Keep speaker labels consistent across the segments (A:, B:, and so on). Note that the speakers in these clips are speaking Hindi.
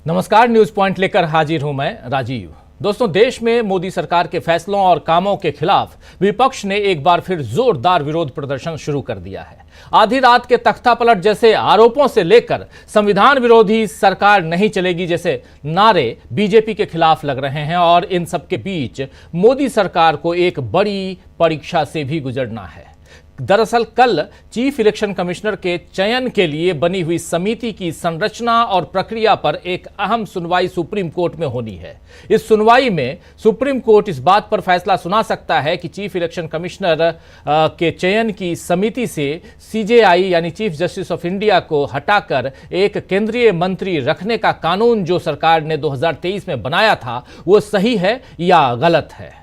A: नमस्कार, न्यूज पॉइंट लेकर हाजिर हूं मैं राजीव। दोस्तों, देश में मोदी सरकार के फैसलों और कामों के खिलाफ विपक्ष ने एक बार फिर जोरदार विरोध प्रदर्शन शुरू कर दिया है। आधी रात के तख्ता पलट जैसे आरोपों से लेकर संविधान विरोधी सरकार नहीं चलेगी जैसे नारे बीजेपी के खिलाफ लग रहे हैं और इन सबके बीच मोदी सरकार को एक बड़ी परीक्षा से भी गुजरना है। दरअसल कल चीफ इलेक्शन कमिश्नर के चयन के लिए बनी हुई समिति की संरचना और प्रक्रिया पर एक अहम सुनवाई सुप्रीम कोर्ट में होनी है। इस सुनवाई में सुप्रीम कोर्ट इस बात पर फैसला सुना सकता है कि चीफ इलेक्शन कमिश्नर के चयन की समिति से सीजेआई यानी चीफ जस्टिस ऑफ इंडिया को हटाकर एक केंद्रीय मंत्री रखने का कानून जो सरकार ने 2023 में बनाया था वो सही है या गलत है।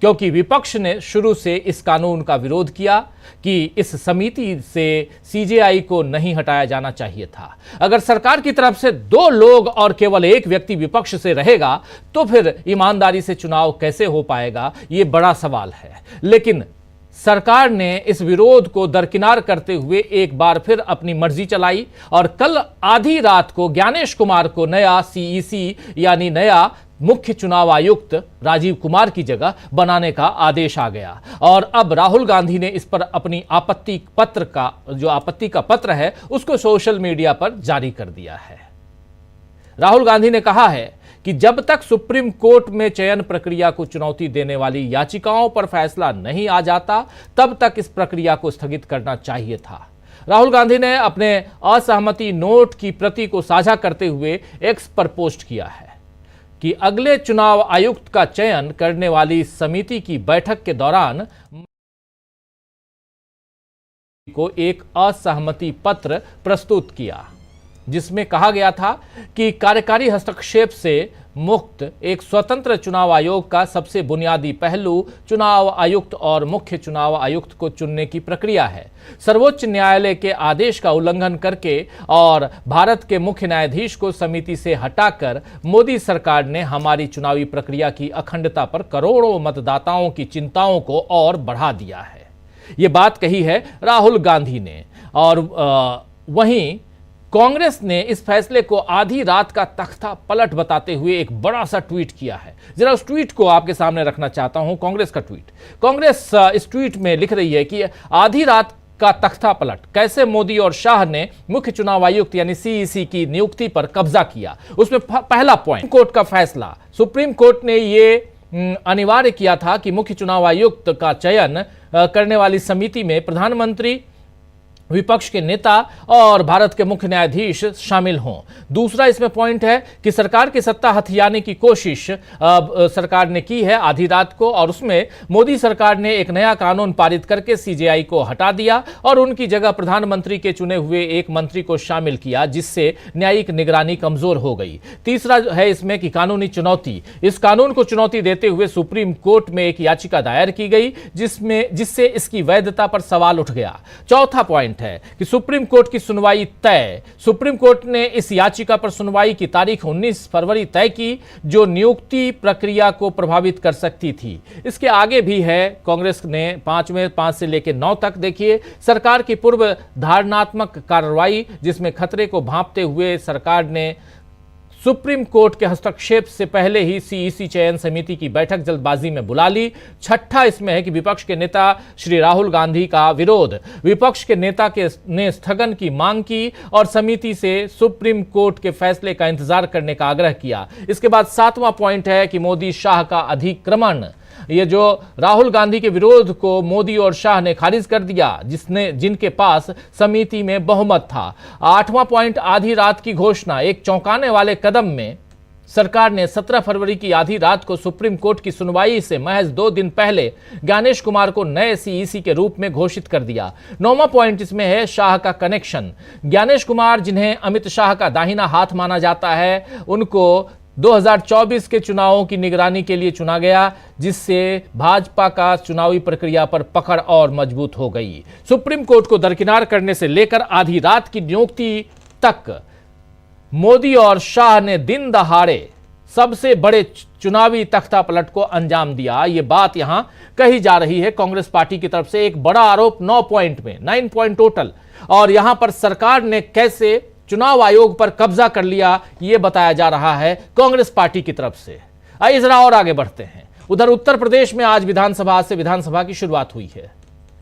A: क्योंकि विपक्ष ने शुरू से इस कानून का विरोध किया कि इस समिति से सीजेआई को नहीं हटाया जाना चाहिए था। अगर सरकार की तरफ से 2 लोग और केवल एक व्यक्ति विपक्ष से रहेगा तो फिर ईमानदारी से चुनाव कैसे हो पाएगा, ये बड़ा सवाल है। लेकिन सरकार ने इस विरोध को दरकिनार करते हुए एक बार फिर अपनी मर्जी चलाई और कल आधी रात को ज्ञानेश कुमार को नया सीईसी यानी नया मुख्य चुनाव आयुक्त राजीव कुमार की जगह बनाने का आदेश आ गया। और अब राहुल गांधी ने इस पर अपनी आपत्ति का पत्र है उसको सोशल मीडिया पर जारी कर दिया है। राहुल गांधी ने कहा है कि जब तक सुप्रीम कोर्ट में चयन प्रक्रिया को चुनौती देने वाली याचिकाओं पर फैसला नहीं आ जाता तब तक इस प्रक्रिया को स्थगित करना चाहिए था। राहुल गांधी ने अपने असहमति नोट की प्रति को साझा करते हुए एक्स पर पोस्ट किया है कि अगले चुनाव आयुक्त का चयन करने वाली समिति की बैठक के दौरान को एक असहमति पत्र प्रस्तुत किया जिसमें कहा गया था कि कार्यकारी हस्तक्षेप से मुक्त एक स्वतंत्र चुनाव आयोग का सबसे बुनियादी पहलू चुनाव आयुक्त और मुख्य चुनाव आयुक्त को चुनने की प्रक्रिया है। सर्वोच्च न्यायालय के आदेश का उल्लंघन करके और भारत के मुख्य न्यायाधीश को समिति से हटाकर मोदी सरकार ने हमारी चुनावी प्रक्रिया की अखंडता पर करोड़ों मतदाताओं की चिंताओं को और बढ़ा दिया है। ये बात कही है राहुल गांधी ने। और वहीं कांग्रेस ने इस फैसले को आधी रात का तख्ता पलट बताते हुए एक बड़ा सा ट्वीट किया है। जरा उस ट्वीट को आपके सामने रखना चाहता हूं। कांग्रेस का ट्वीट। कांग्रेस इस ट्वीट में लिख रही है कि आधी रात का तख्ता पलट, कैसे मोदी और शाह ने मुख्य चुनाव आयुक्त यानी सीईसी की नियुक्ति पर कब्जा किया। उसमें पहला पॉइंट, कोर्ट का फैसला। सुप्रीम कोर्ट ने यह अनिवार्य किया था कि मुख्य चुनाव आयुक्त का चयन करने वाली समिति में प्रधानमंत्री, विपक्ष के नेता और भारत के मुख्य न्यायाधीश शामिल हों। दूसरा इसमें पॉइंट है कि सरकार की सत्ता हथियाने की कोशिश सरकार ने की है आधी रात को और उसमें मोदी सरकार ने एक नया कानून पारित करके सीजेआई को हटा दिया और उनकी जगह प्रधानमंत्री के चुने हुए एक मंत्री को शामिल किया जिससे न्यायिक निगरानी कमजोर हो गई। तीसरा है इसमें कि कानूनी चुनौती। इस कानून को चुनौती देते हुए सुप्रीम कोर्ट में एक याचिका दायर की गई जिससे इसकी वैधता पर सवाल उठ गया। चौथा पॉइंट है कि सुप्रीम कोर्ट की सुनवाई तय। सुप्रीम कोर्ट ने इस याचिका पर सुनवाई की तारीख 19 फरवरी तय की जो नियुक्ति प्रक्रिया को प्रभावित कर सकती थी। इसके आगे भी है। कांग्रेस ने 5 से लेकर 9 तक देखिए सरकार की पूर्व धारणात्मक कार्रवाई जिसमें खतरे को भांपते हुए सरकार ने सुप्रीम कोर्ट के हस्तक्षेप से पहले ही सीईसी चयन समिति की बैठक जल्दबाजी में बुला ली। छठा इसमें है कि विपक्ष के नेता श्री राहुल गांधी का विरोध। विपक्ष के नेता ने स्थगन की मांग की और समिति से सुप्रीम कोर्ट के फैसले का इंतजार करने का आग्रह किया। इसके बाद 7वां पॉइंट है कि मोदी शाह का अधिक्रमण। ये जो राहुल गांधी के विरोध को मोदी और शाह ने खारिज कर दिया जिनके पास समिति में बहुमत था। 8वां पॉइंट, आधी रात की घोषणा। एक चौंकाने वाले कदम में सरकार ने 17 फरवरी की आधी रात को सुप्रीम कोर्ट की सुनवाई से महज 2 दिन पहले ज्ञानेश कुमार को नए सीईसी के रूप में घोषित कर दिया। 9वां पॉइंट इसमें है शाह का कनेक्शन। ज्ञानेश कुमार जिन्हें अमित शाह का दाहिना हाथ माना जाता है उनको 2024 के चुनावों की निगरानी के लिए चुना गया जिससे भाजपा का चुनावी प्रक्रिया पर पकड़ और मजबूत हो गई। सुप्रीम कोर्ट को दरकिनार करने से लेकर आधी रात की नियुक्ति तक मोदी और शाह ने दिन दहाड़े सबसे बड़े चुनावी तख्ता पलट को अंजाम दिया। यह बात यहां कही जा रही है कांग्रेस पार्टी की तरफ से। एक बड़ा आरोप 9 पॉइंट में, 9 पॉइंट टोटल। और यहां पर सरकार ने कैसे चुनाव आयोग पर कब्जा कर लिया, यह बताया जा रहा है कांग्रेस पार्टी की तरफ से। आइए जरा और आगे बढ़ते हैं। उधर उत्तर प्रदेश में आज विधानसभा की शुरुआत हुई है,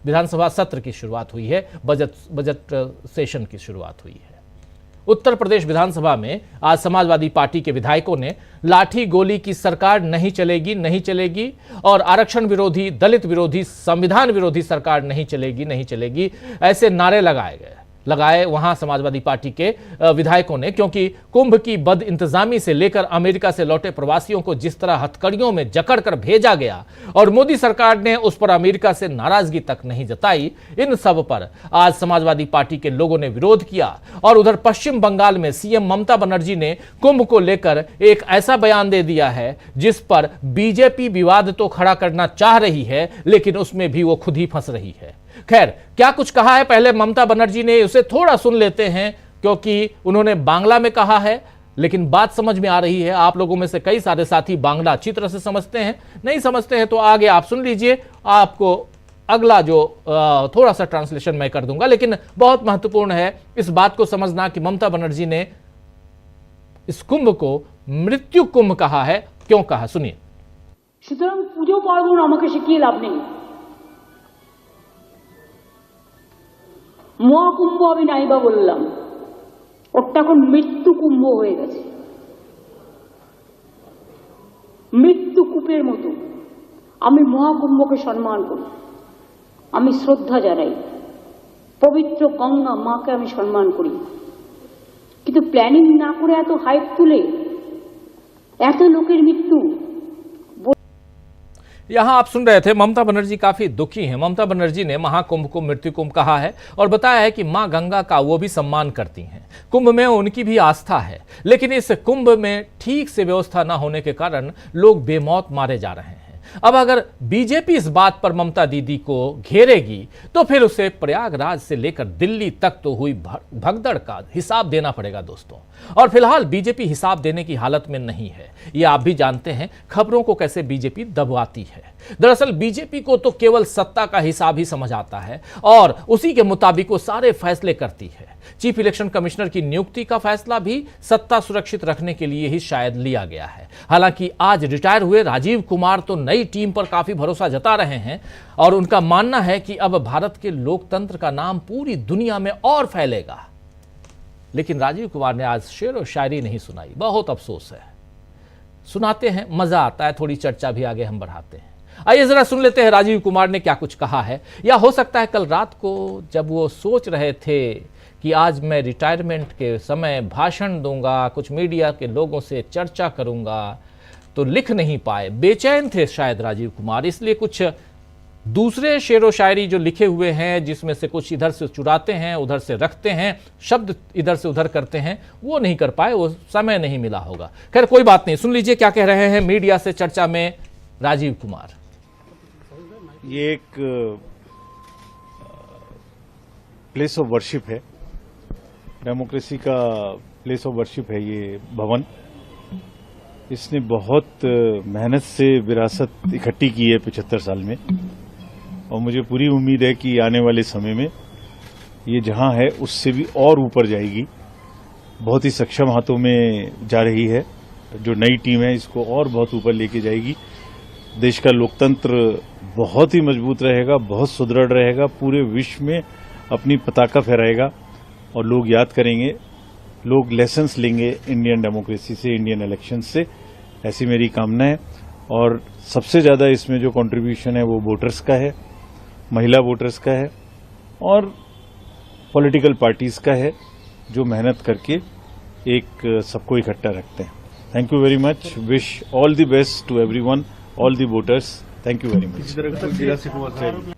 A: विधानसभा सत्र की शुरुआत हुई है, बजट सेशन की शुरुआत हुई है। उत्तर प्रदेश विधानसभा में आज समाजवादी पार्टी के विधायकों ने लाठी गोली की सरकार नहीं चलेगी और आरक्षण विरोधी, दलित विरोधी, संविधान विरोधी सरकार नहीं चलेगी ऐसे नारे लगाए वहां समाजवादी पार्टी के विधायकों ने, क्योंकि कुंभ की बद इंतजामी से लेकर अमेरिका से लौटे प्रवासियों को जिस तरह हथकड़ियों में जकड़कर भेजा गया और मोदी सरकार ने उस पर अमेरिका से नाराजगी तक नहीं जताई, इन सब पर आज समाजवादी पार्टी के लोगों ने विरोध किया। और उधर पश्चिम बंगाल में सीएम ममता बनर्जी ने कुंभ को लेकर एक ऐसा बयान दे दिया है जिस पर बीजेपी विवाद तो खड़ा करना चाह रही है, लेकिन उसमें भी वो खुद ही फंस रही है। खैर, क्या कुछ कहा है पहले ममता बनर्जी ने, उसे थोड़ा सुन लेते हैं, क्योंकि उन्होंने बांग्ला में कहा है, लेकिन बात समझ में आ रही है। आप लोगों में से कई सारे साथी बांग्ला अच्छी तरह से समझते हैं, नहीं समझते हैं तो आगे आप सुन लीजिए, आपको अगला जो थोड़ा सा ट्रांसलेशन मैं कर दूंगा। लेकिन बहुत महत्वपूर्ण है इस बात को समझना कि ममता बनर्जी ने इस कुंभ को मृत्यु कुंभ कहा है। क्यों कहा, सुनिए।
B: সুতরাং পুজো পার্বণ আমাকে শিখিয়ে লাভ নেই। মহাকুম্ভ আমি নাইবা বললাম, ওটা এখন মৃত্যু কুম্ভ হয়ে গেছে। মৃত্যু কূপের মতো আমি মহাকুম্ভকে সম্মান করি, আমি শ্রদ্ধা জানাই, পবিত্র গঙ্গা মাকে আমি সম্মান করি, কিন্তু প্ল্যানিং না করে এত হাইপ তুলে এত লোকের মৃত্যু।
A: यहां आप सुन रहे थे ममता बनर्जी काफी दुखी हैं। ममता बनर्जी ने महाकुंभ को मृत्यु कुंभ कहा है और बताया है कि मां गंगा का वो भी सम्मान करती हैं, कुंभ में उनकी भी आस्था है, लेकिन इस कुंभ में ठीक से व्यवस्था न होने के कारण लोग बेमौत मारे जा रहे हैं। अब अगर बीजेपी इस बात पर ममता दीदी को घेरेगी तो फिर उसे प्रयागराज से लेकर दिल्ली तक तो हुई भगदड़ का हिसाब देना पड़ेगा दोस्तों। और फिलहाल बीजेपी हिसाब देने की हालत में नहीं है, ये आप भी जानते हैं खबरों को कैसे बीजेपी दबाती है। दरअसल बीजेपी को तो केवल सत्ता का हिसाब ही समझ आता है और उसी के मुताबिक वो सारे फैसले करती है। चीफ इलेक्शन कमिश्नर की नियुक्ति का फैसला भी सत्ता सुरक्षित रखने के लिए ही शायद लिया गया है। हालांकि आज रिटायर हुए राजीव कुमार तो नई टीम पर काफी भरोसा जता रहे हैं और उनका मानना है कि अब भारत के लोकतंत्र का नाम पूरी दुनिया में और फैलेगा। लेकिन राजीव कुमार ने आज शेर और शायरी नहीं सुनाई, बहुत अफसोस है। सुनाते हैं, मजा आता है, थोड़ी चर्चा भी आगे हम बढ़ाते हैं। आइए जरा सुन लेते हैं राजीव कुमार ने क्या कुछ कहा है, या हो सकता है कल रात को जब वो सोच रहे थे कि आज मैं रिटायरमेंट के समय भाषण दूंगा, कुछ मीडिया के लोगों से चर्चा करूंगा, तो लिख नहीं पाए, बेचैन थे शायद राजीव कुमार, इसलिए कुछ दूसरे शेर व शायरी जो लिखे हुए हैं, जिसमें से कुछ इधर से चुराते हैं उधर से रखते हैं, शब्द इधर से उधर करते हैं, वो नहीं कर पाए, वो समय नहीं मिला होगा। खैर कोई बात नहीं, सुन लीजिए क्या कह रहे हैं मीडिया से चर्चा में राजीव कुमार।
C: ये एक प्लेस ऑफ वर्शिप है, डेमोक्रेसी का प्लेस ऑफ वर्शिप है ये भवन। इसने बहुत मेहनत से विरासत इकट्ठी की है 75 साल में, और मुझे पूरी उम्मीद है कि आने वाले समय में ये जहां है उससे भी और ऊपर जाएगी। बहुत ही सक्षम हाथों में जा रही है, जो नई टीम है इसको और बहुत ऊपर लेके जाएगी। देश का लोकतंत्र बहुत ही मजबूत रहेगा, बहुत सुदृढ़ रहेगा, पूरे विश्व में अपनी पताका फहराएगा और लोग याद करेंगे, लोग लेसन्स लेंगे इंडियन डेमोक्रेसी से, इंडियन इलेक्शन से, ऐसी मेरी कामना है। और सबसे ज्यादा इसमें जो कंट्रीब्यूशन है वो वोटर्स का है, महिला वोटर्स का है और पॉलिटिकल पार्टीज का है, जो मेहनत करके एक सबको इकट्ठा रखते हैं। Thank you very much, wish all the best to everyone, all the voters, thank you very much.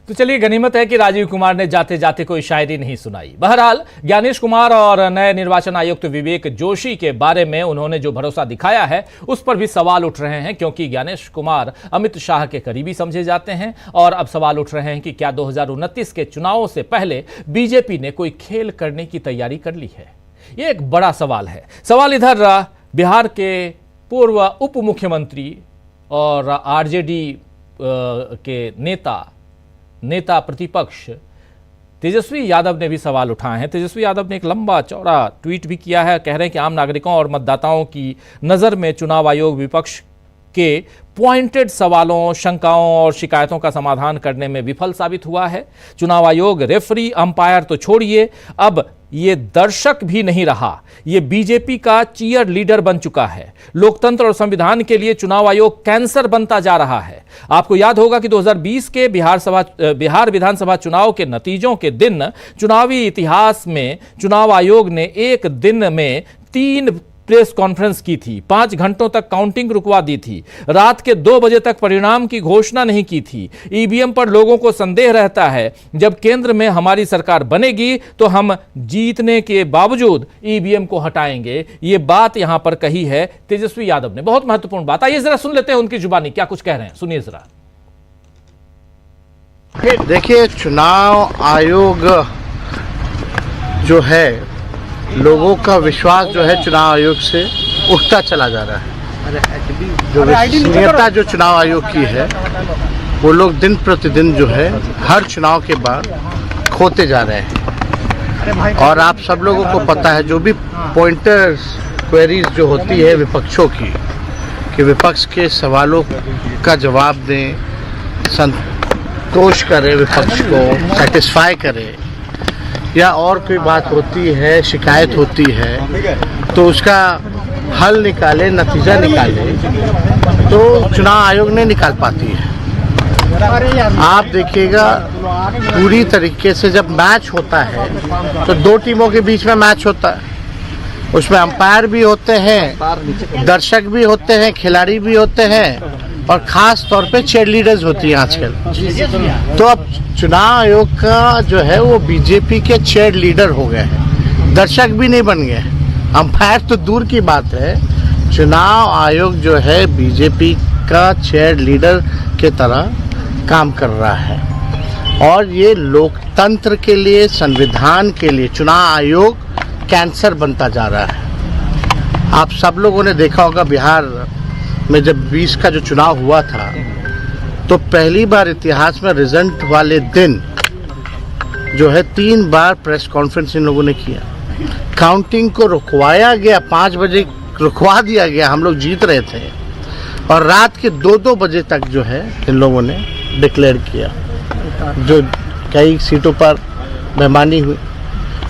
A: तो चलिए, गनीमत है कि राजीव कुमार ने जाते जाते कोई शायरी नहीं सुनाई। बहरहाल ज्ञानेश कुमार और नए निर्वाचन आयुक्त विवेक जोशी के बारे में उन्होंने जो भरोसा दिखाया है उस पर भी सवाल उठ रहे हैं, क्योंकि ज्ञानेश कुमार अमित शाह के करीबी समझे जाते हैं। और अब सवाल उठ रहे हैं कि क्या 2029 के चुनावों से पहले बीजेपी ने कोई खेल करने की तैयारी कर ली है? ये एक बड़ा सवाल है। सवाल इधर बिहार के पूर्व उप मुख्यमंत्री और आरजेडी के नेता प्रतिपक्ष तेजस्वी यादव ने भी सवाल उठाए हैं। तेजस्वी यादव ने एक लंबा चौड़ा ट्वीट भी किया है, कह रहे हैं कि आम नागरिकों और मतदाताओं की नज़र में चुनाव आयोग विपक्ष के पॉइंटेड सवालों, शंकाओं और शिकायतों का समाधान करने में विफल साबित हुआ है। चुनाव आयोग रेफरी, अंपायर तो छोड़िए, अब ये दर्शक भी नहीं रहा, ये बीजेपी का चीयर लीडर बन चुका है। लोकतंत्र और संविधान के लिए चुनाव आयोग कैंसर बनता जा रहा है। आपको याद होगा कि 2020 के बिहार विधानसभा चुनाव के नतीजों के दिन चुनावी इतिहास में चुनाव आयोग ने एक दिन में 3 प्रेस कॉन्फ्रेंस की थी, 5 घंटों तक काउंटिंग रुकवा दी थी, रात के 2 बजे तक परिणाम की घोषणा नहीं की थी। ईवीएम पर लोगों को संदेह रहता है, जब केंद्र में हमारी सरकार बनेगी तो हम जीतने के बावजूद ईवीएम को हटाएंगे। ये बात यहां पर कही है तेजस्वी यादव ने, बहुत महत्वपूर्ण बात। आइए जरा सुन लेते हैं उनकी जुबानी क्या कुछ कह रहे हैं, सुनिए जरा।
D: देखिए, चुनाव आयोग जो है, लोगों का विश्वास जो है चुनाव आयोग से उठता चला जा रहा है। जो विश्वसनीयता जो चुनाव आयोग की है, वो लोग दिन प्रतिदिन जो है हर चुनाव के बाद खोते जा रहे हैं। और आप सब लोगों को पता है, जो भी पॉइंटर्स क्वेरीज जो होती है विपक्षों की, कि विपक्ष के सवालों का जवाब दें, संतोष करें, विपक्ष को सेटिस्फाई करें, या और कोई बात होती है, शिकायत होती है, तो उसका हल निकाले, नतीजा निकाले, तो चुनाव आयोग नहीं निकाल पाती है। आप देखिएगा, पूरी तरीके से जब मैच होता है तो 2 टीमों के बीच में मैच होता है, उसमें अंपायर भी होते हैं, दर्शक भी होते हैं, खिलाड़ी भी होते हैं, और खास तौर पे चीयर लीडर्स होती हैं आजकल। तो अब चुनाव आयोग का जो है वो बीजेपी के चीयर लीडर हो गए हैं, दर्शक भी नहीं बन गए, अंपायर तो दूर की बात है। चुनाव आयोग जो है बीजेपी का चीयर लीडर के तरह काम कर रहा है, और ये लोकतंत्र के लिए, संविधान के लिए चुनाव आयोग कैंसर बनता जा रहा है। आप सब लोगों ने देखा होगा, बिहार में जब 20 का जो चुनाव हुआ था, तो पहली बार इतिहास में रिजल्ट वाले दिन जो है 3 बार प्रेस कॉन्फ्रेंस इन लोगों ने किया। काउंटिंग को रुकवाया गया, 5 बजे रुकवा दिया गया, हम लोग जीत रहे थे, और रात के 2-2 बजे तक जो है इन लोगों ने डिक्लेयर किया। जो कई सीटों पर बेईमानी हुई,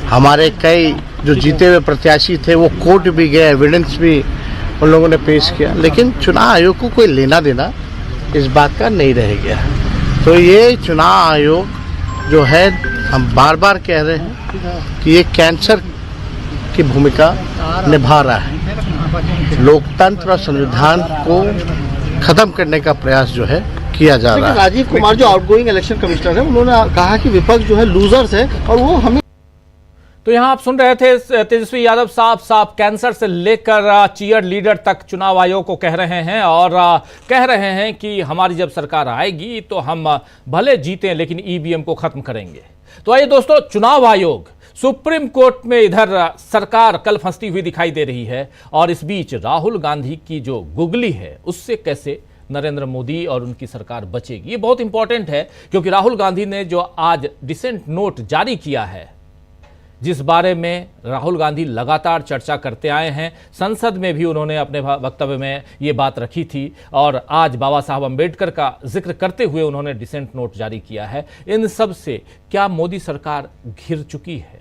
D: हमारे कई जो जीते हुए प्रत्याशी थे वो कोर्ट भी गए, एविडेंस भी उन लोगों ने पेश किया, लेकिन चुनाव आयोग को कोई लेना देना इस बात का नहीं रह गया। तो ये चुनाव आयोग जो है, हम बार बार कह रहे हैं कि ये कैंसर की भूमिका निभा रहा है। लोकतंत्र और संविधान को खत्म करने का प्रयास जो है किया जा रहा है।
E: राजीव कुमार जो आउटगोइंग इलेक्शन कमिश्नर है, उन्होंने कहा कि विपक्ष जो है लूजर्स है, और वो हमें।
A: तो यहां आप सुन रहे थे तेजस्वी यादव साफ साफ कैंसर से लेकर चीयर लीडर तक चुनाव आयोग को कह रहे हैं, और कह रहे हैं कि हमारी जब सरकार आएगी तो हम भले जीतें लेकिन ईवीएम को खत्म करेंगे। तो आइए दोस्तों, चुनाव आयोग, सुप्रीम कोर्ट में इधर सरकार कल फंसती हुई दिखाई दे रही है, और इस बीच राहुल गांधी की जो गुगली है उससे कैसे नरेंद्र मोदी और उनकी सरकार बचेगी, ये बहुत इंपॉर्टेंट है। क्योंकि राहुल गांधी ने जो आज डिसेंट नोट जारी किया है, जिस बारे में राहुल गांधी लगातार चर्चा करते आए हैं, संसद में भी उन्होंने अपने वक्तव्य में ये बात रखी थी, और आज बाबा साहब अंबेडकर का जिक्र करते हुए उन्होंने डिसेंट नोट जारी किया है। इन सब से क्या मोदी सरकार घिर चुकी है,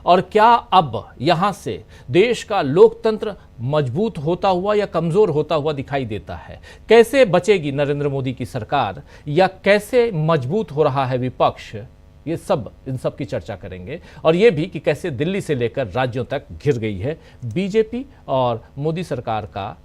A: और क्या अब यहां से देश का लोकतंत्र मजबूत होता हुआ या कमजोर होता हुआ दिखाई देता है? कैसे बचेगी नरेंद्र मोदी की सरकार, या कैसे मजबूत हो रहा है विपक्ष? ये सब, इन सब की चर्चा करेंगे, और ये भी कि कैसे दिल्ली से लेकर राज्यों तक घिर गई है बीजेपी, और मोदी सरकार का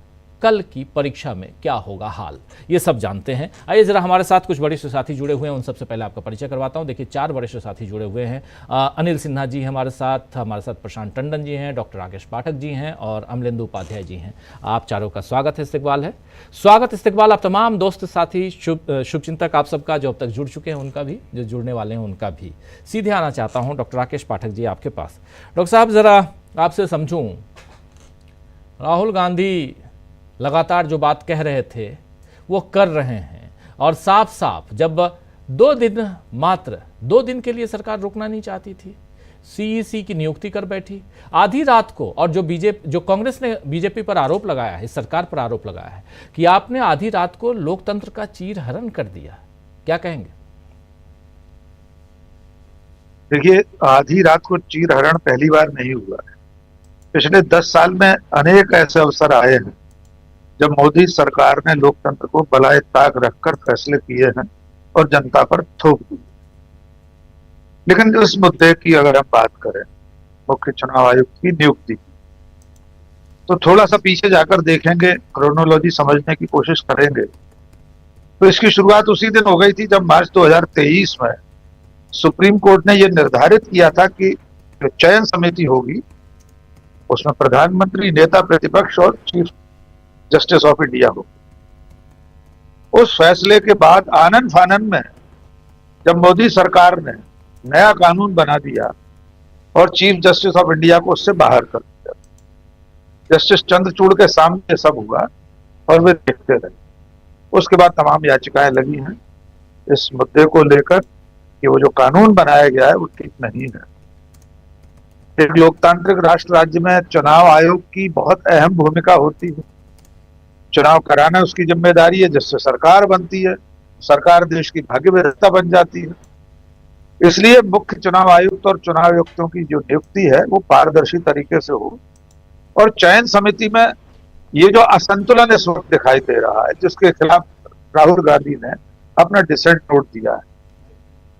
A: कल की परीक्षा में क्या होगा हाल, ये सब जानते हैं। आइए जरा, हमारे साथ कुछ वरिष्ठ साथी जुड़े हुए हैं, उन सबसे पहले आपका परिचय करवाता हूं। देखिए, 4 वरिष्ठ साथी जुड़े हुए हैं। अनिल सिन्हा जी हैं हमारे साथ प्रशांत टंडन जी हैं, डॉक्टर राकेश पाठक जी हैं, और अमलेंदु उपाध्याय जी हैं। आप चारों का स्वागत है, इस्तकबाल है। स्वागत इस्तकबाल आप तमाम दोस्त साथी शुभचिंतक आप सबका, जो अब तक जुड़ चुके हैं उनका भी, जो जुड़ने वाले हैं उनका भी। सीधे आना चाहता हूँ डॉक्टर राकेश पाठक जी आपके पास। डॉक्टर साहब, ज़रा आपसे समझूँ, राहुल गांधी लगातार जो बात कह रहे थे वो कर रहे हैं, और साफ साफ जब मात्र 2 दिन के लिए सरकार रुकना नहीं चाहती थी। सीईसी की नियुक्ति कर बैठी आधी रात को। और जो कांग्रेस ने बीजेपी पर आरोप लगाया है, इस सरकार पर आरोप लगाया है कि आपने आधी रात को लोकतंत्र का चीरहरण कर दिया, क्या कहेंगे?
F: देखिए, आधी रात को चीरहरण पहली बार नहीं हुआ है। पिछले 10 साल में अनेक ऐसे अवसर आए हैं जब मोदी सरकार ने लोकतंत्र को बलाए ताक रखकर फैसले किए हैं और जनता पर थोप दिए। लेकिन इस मुद्दे की अगर हम बात करें, मुख्य चुनाव आयुक्त की नियुक्ति, तो थोड़ा सा पीछे जाकर देखेंगे, क्रोनोलॉजी समझने की कोशिश करेंगे, तो इसकी शुरुआत उसी दिन हो गई थी जब मार्च 2023 में सुप्रीम कोर्ट ने यह निर्धारित किया था कि जो चयन समिति होगी उसमें प्रधानमंत्री, नेता प्रतिपक्ष और चीफ जस्टिस ऑफ इंडिया होगी। उस फैसले के बाद आनन फानन में जब मोदी सरकार ने नया कानून बना दिया और चीफ जस्टिस ऑफ इंडिया को उससे बाहर कर दिया, जस्टिस चंद्रचूड़ के सामने सब हुआ और वे देखते रहे। उसके बाद तमाम याचिकाएं लगी हैं इस मुद्दे को लेकर कि वो जो कानून बनाया गया है वो ठीक नहीं है। एक लोकतांत्रिक राष्ट्र राज्य में चुनाव आयोग की बहुत अहम भूमिका होती है। चुनाव कराना उसकी जिम्मेदारी है, जिससे सरकार बनती है, सरकार देश की भाग्य विधाता बन जाती है। इसलिए मुख्य चुनाव आयुक्त और चुनाव आयुक्तों की जो नियुक्ति है वो पारदर्शी तरीके से हो। और चयन समिति में ये जो असंतुलन इस वक्त दिखाई दे रहा है, जिसके खिलाफ राहुल गांधी ने अपना डिसेंट नोट दिया है,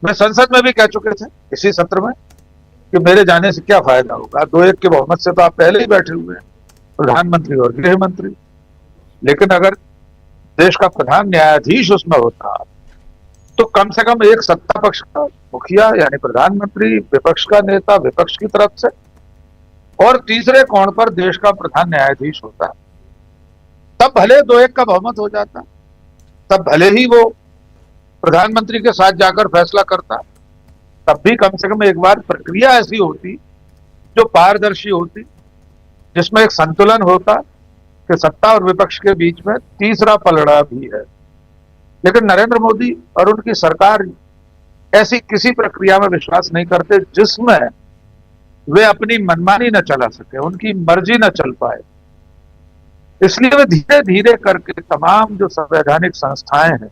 F: मैं संसद में भी कह चुके थे इसी सत्र में कि मेरे जाने से क्या फायदा होगा, 2-1 के बहुमत से तो आप पहले ही बैठे हुए हैं, प्रधानमंत्री और गृह मंत्री। लेकिन अगर देश का प्रधान न्यायाधीश उसमें होता तो कम से कम एक सत्ता पक्ष का मुखिया यानी प्रधानमंत्री, विपक्ष का नेता विपक्ष की तरफ से, और तीसरे कोण पर देश का प्रधान न्यायाधीश होता है। तब भले 2-1 का बहुमत हो जाता, तब भले ही वो प्रधानमंत्री के साथ जाकर फैसला करता, तब भी कम से कम एक बार प्रक्रिया ऐसी होती जो पारदर्शी होती, जिसमें एक संतुलन होता कि सत्ता और विपक्ष के बीच में तीसरा पलड़ा भी है। लेकिन नरेंद्र मोदी और उनकी सरकार ऐसी किसी प्रक्रिया में विश्वास नहीं करते जिसमें वे अपनी मनमानी न चला सके, उनकी मर्जी न चल पाए। इसलिए वे धीरे धीरे करके तमाम जो संवैधानिक संस्थाएं हैं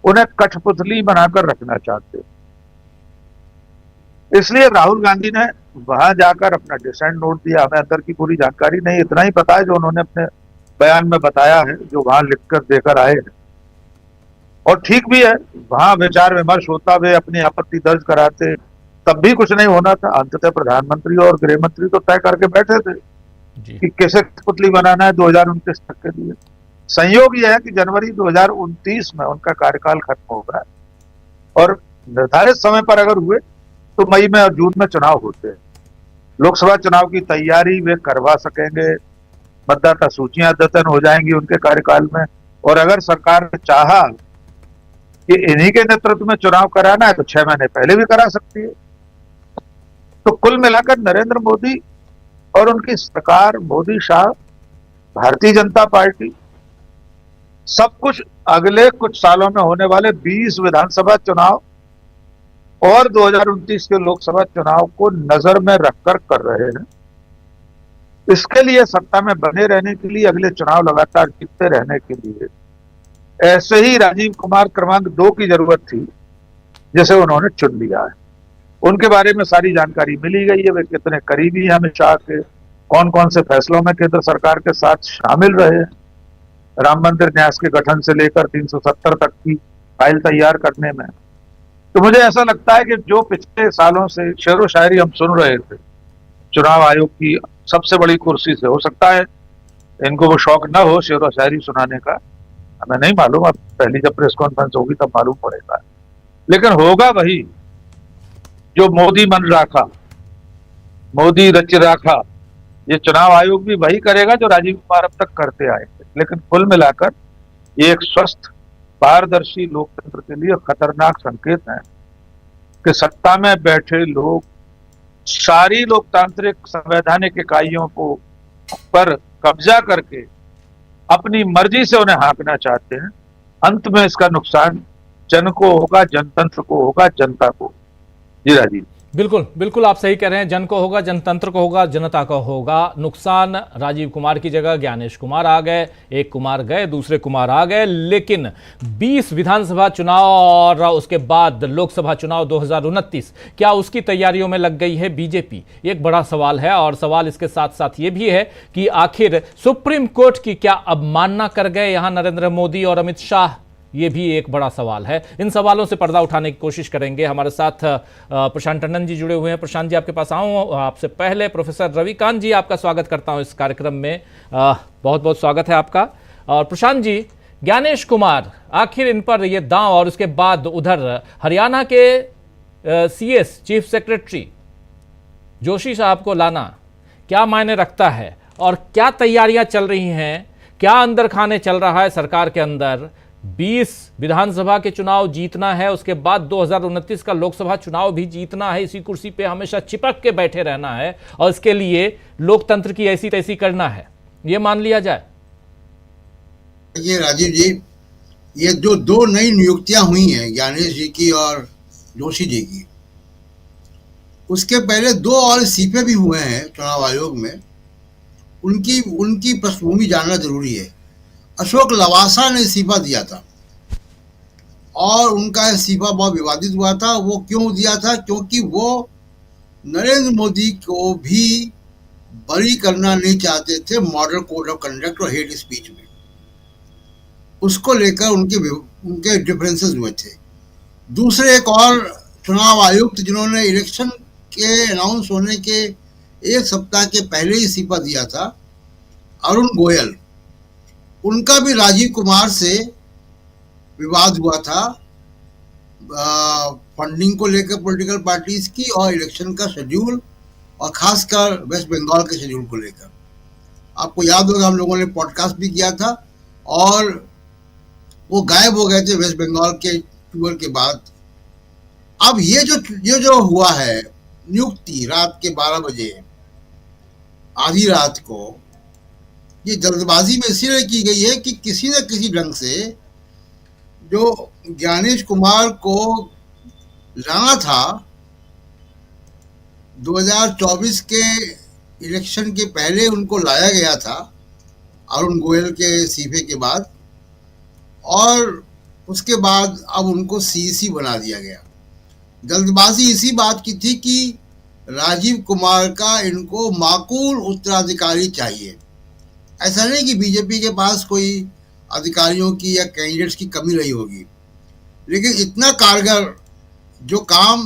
F: उन्हें कठपुतली बनाकर रखना चाहते। इसलिए राहुल गांधी ने वहां जाकर अपना डिसेंट नोट दिया। हमें अंदर की पूरी जानकारी नहीं, इतना ही पता है जो उन्होंने अपने बयान में बताया है, जो वहां लिखकर देकर आए हैं। और ठीक भी है, वहां विचार विमर्श होता, वे अपनी आपत्ति दर्ज कराते, तब भी कुछ नहीं होना था। अंततः प्रधानमंत्री और गृह मंत्री तो तय करके बैठे थे कि कैसे पुतली बनाना है 2029 तक के लिए। संयोग यह है कि जनवरी 2029 में उनका कार्यकाल खत्म होगा और निर्धारित समय पर अगर हुए तो मई में और जून में चुनाव होते हैं। लोकसभा चुनाव की तैयारी वे करवा सकेंगे, मतदाता सूचियां अद्यतन हो जाएंगी उनके कार्यकाल में। और अगर सरकार ने चाहा कि इन्हीं के नेतृत्व में चुनाव कराना है तो 6 महीने पहले भी करा सकती है। तो कुल मिलाकर नरेंद्र मोदी और उनकी सरकार, मोदी शाह, भारतीय जनता पार्टी, सब कुछ अगले कुछ सालों में होने वाले 20 विधानसभा चुनाव और 2029 के लोकसभा चुनाव को नजर में रखकर कर रहे हैं। इसके लिए सत्ता में बने रहने के लिए, अगले चुनाव लगातार जीतते रहने के लिए ऐसे ही राजीव कुमार क्रमांक 2 की जरूरत थी जिसे उन्होंने चुन लिया है। उनके बारे में सारी जानकारी मिली गई है, वे कितने करीबी हैं अमित शाह के, कौन कौन से फैसलों में केंद्र सरकार के साथ शामिल रहे, राम मंदिर न्यास के गठन से लेकर 370 तक की फाइल तैयार करने में। तो मुझे ऐसा लगता है कि जो पिछले सालों से शेरो शायरी हम सुन रहे थे चुनाव आयोग की सबसे बड़ी कुर्सी से, हो सकता है इनको वो शौक ना हो शेरो शायरी सुनाने का, हमें नहीं मालूम, अब पहली जब प्रेस कॉन्फ्रेंस होगी तब मालूम पड़ेगा। लेकिन होगा वही जो मोदी मन राखा, मोदी रच राखा, ये चुनाव आयोग भी वही करेगा जो राजीव कुमार अब तक करते आए थे। लेकिन कुल मिलाकर ये एक स्वस्थ पारदर्शी लोकतंत्र के लिए खतरनाक संकेत है कि सत्ता में बैठे लोग सारी लोकतांत्रिक संवैधानिक इकाइयों को पर कब्जा करके अपनी मर्जी से उन्हें हाँकना चाहते हैं। अंत में इसका नुकसान जन को होगा, जनतंत्र को होगा, जनता को। जी राजीव।
A: बिल्कुल बिल्कुल, आप सही कह रहे हैं। जन को होगा, जनतंत्र को होगा, जनता को होगा नुकसान। राजीव कुमार की जगह ज्ञानेश कुमार आ गए, एक कुमार गए, दूसरे कुमार आ गए, लेकिन 20 विधानसभा चुनाव और उसके बाद लोकसभा चुनाव 2029, क्या उसकी तैयारियों में लग गई है बीजेपी? एक बड़ा सवाल है। और सवाल इसके साथ साथ ये भी है कि आखिर सुप्रीम कोर्ट की क्या अवमानना कर गए यहां नरेंद्र मोदी और अमित शाह? ये भी एक बड़ा सवाल है। इन सवालों से पर्दा उठाने की कोशिश करेंगे। हमारे साथ प्रशांत टंडन जी जुड़े हुए हैं। प्रशांत जी, आपके पास आऊं आपसे पहले प्रोफेसर रविकांत जी, आपका स्वागत करता हूं इस कार्यक्रम में। बहुत बहुत स्वागत है आपका। और प्रशांत जी, ज्ञानेश कुमार, आखिर इन पर ये दांव और उसके बाद उधर हरियाणा के सीएस चीफ सेक्रेटरी जोशी साहब को लाना क्या मायने रखता है और क्या तैयारियां चल रही हैं? क्या अंदर खाने चल रहा है सरकार के अंदर? 20 विधानसभा के चुनाव जीतना है, उसके बाद 2029 का लोकसभा चुनाव भी जीतना है, इसी कुर्सी पे हमेशा चिपक के बैठे रहना है और इसके लिए लोकतंत्र की ऐसी तैसी करना है, ये मान लिया जाए।
G: ये राजीव जी, ये जो दो नई नियुक्तियां हुई हैं ज्ञानेश जी की और जोशी जी की, उसके पहले 2 और इस्तीफे भी हुए हैं चुनाव आयोग में। उनकी पृष्ठभूमि जानना जरूरी है। अशोक लवासा ने इस्तीफा दिया था और उनका इस्तीफा बहुत विवादित हुआ था। वो क्यों दिया था? क्योंकि वो नरेंद्र मोदी को भी बरी करना नहीं चाहते थे मॉडल कोड ऑफ कंडक्ट और हेट स्पीच में। उसको लेकर उनके डिफरेंसेस हुए थे। दूसरे एक और चुनाव आयुक्त जिन्होंने इलेक्शन के अनाउंस होने के 1 सप्ताह के पहले ही इस्तीफा दिया था, अरुण गोयल, उनका भी राजीव कुमार से विवाद हुआ था फंडिंग को लेकर पॉलिटिकल पार्टीज की और इलेक्शन का शेड्यूल और खासकर वेस्ट बंगाल के शेड्यूल को लेकर। आपको याद होगा हम लोगों ने पॉडकास्ट भी किया था और वो गायब हो गए थे वेस्ट बंगाल के टूर के बाद। अब ये जो हुआ है नियुक्ति रात के 12 बजे आधी रात को, ये जल्दबाजी में इसीलिए की गई है कि किसी न किसी ढंग से जो ज्ञानेश कुमार को लाना था 2024 के इलेक्शन के पहले, उनको लाया गया था अरुण गोयल के इस्तीफे के बाद, और उसके बाद अब उनको सीईसी बना दिया गया। जल्दबाजी इसी बात की थी कि राजीव कुमार का इनको माकूल उत्तराधिकारी चाहिए। ऐसा नहीं कि बीजेपी के पास कोई अधिकारियों की या कैंडिडेट्स की कमी रही होगी, लेकिन इतना कारगर जो काम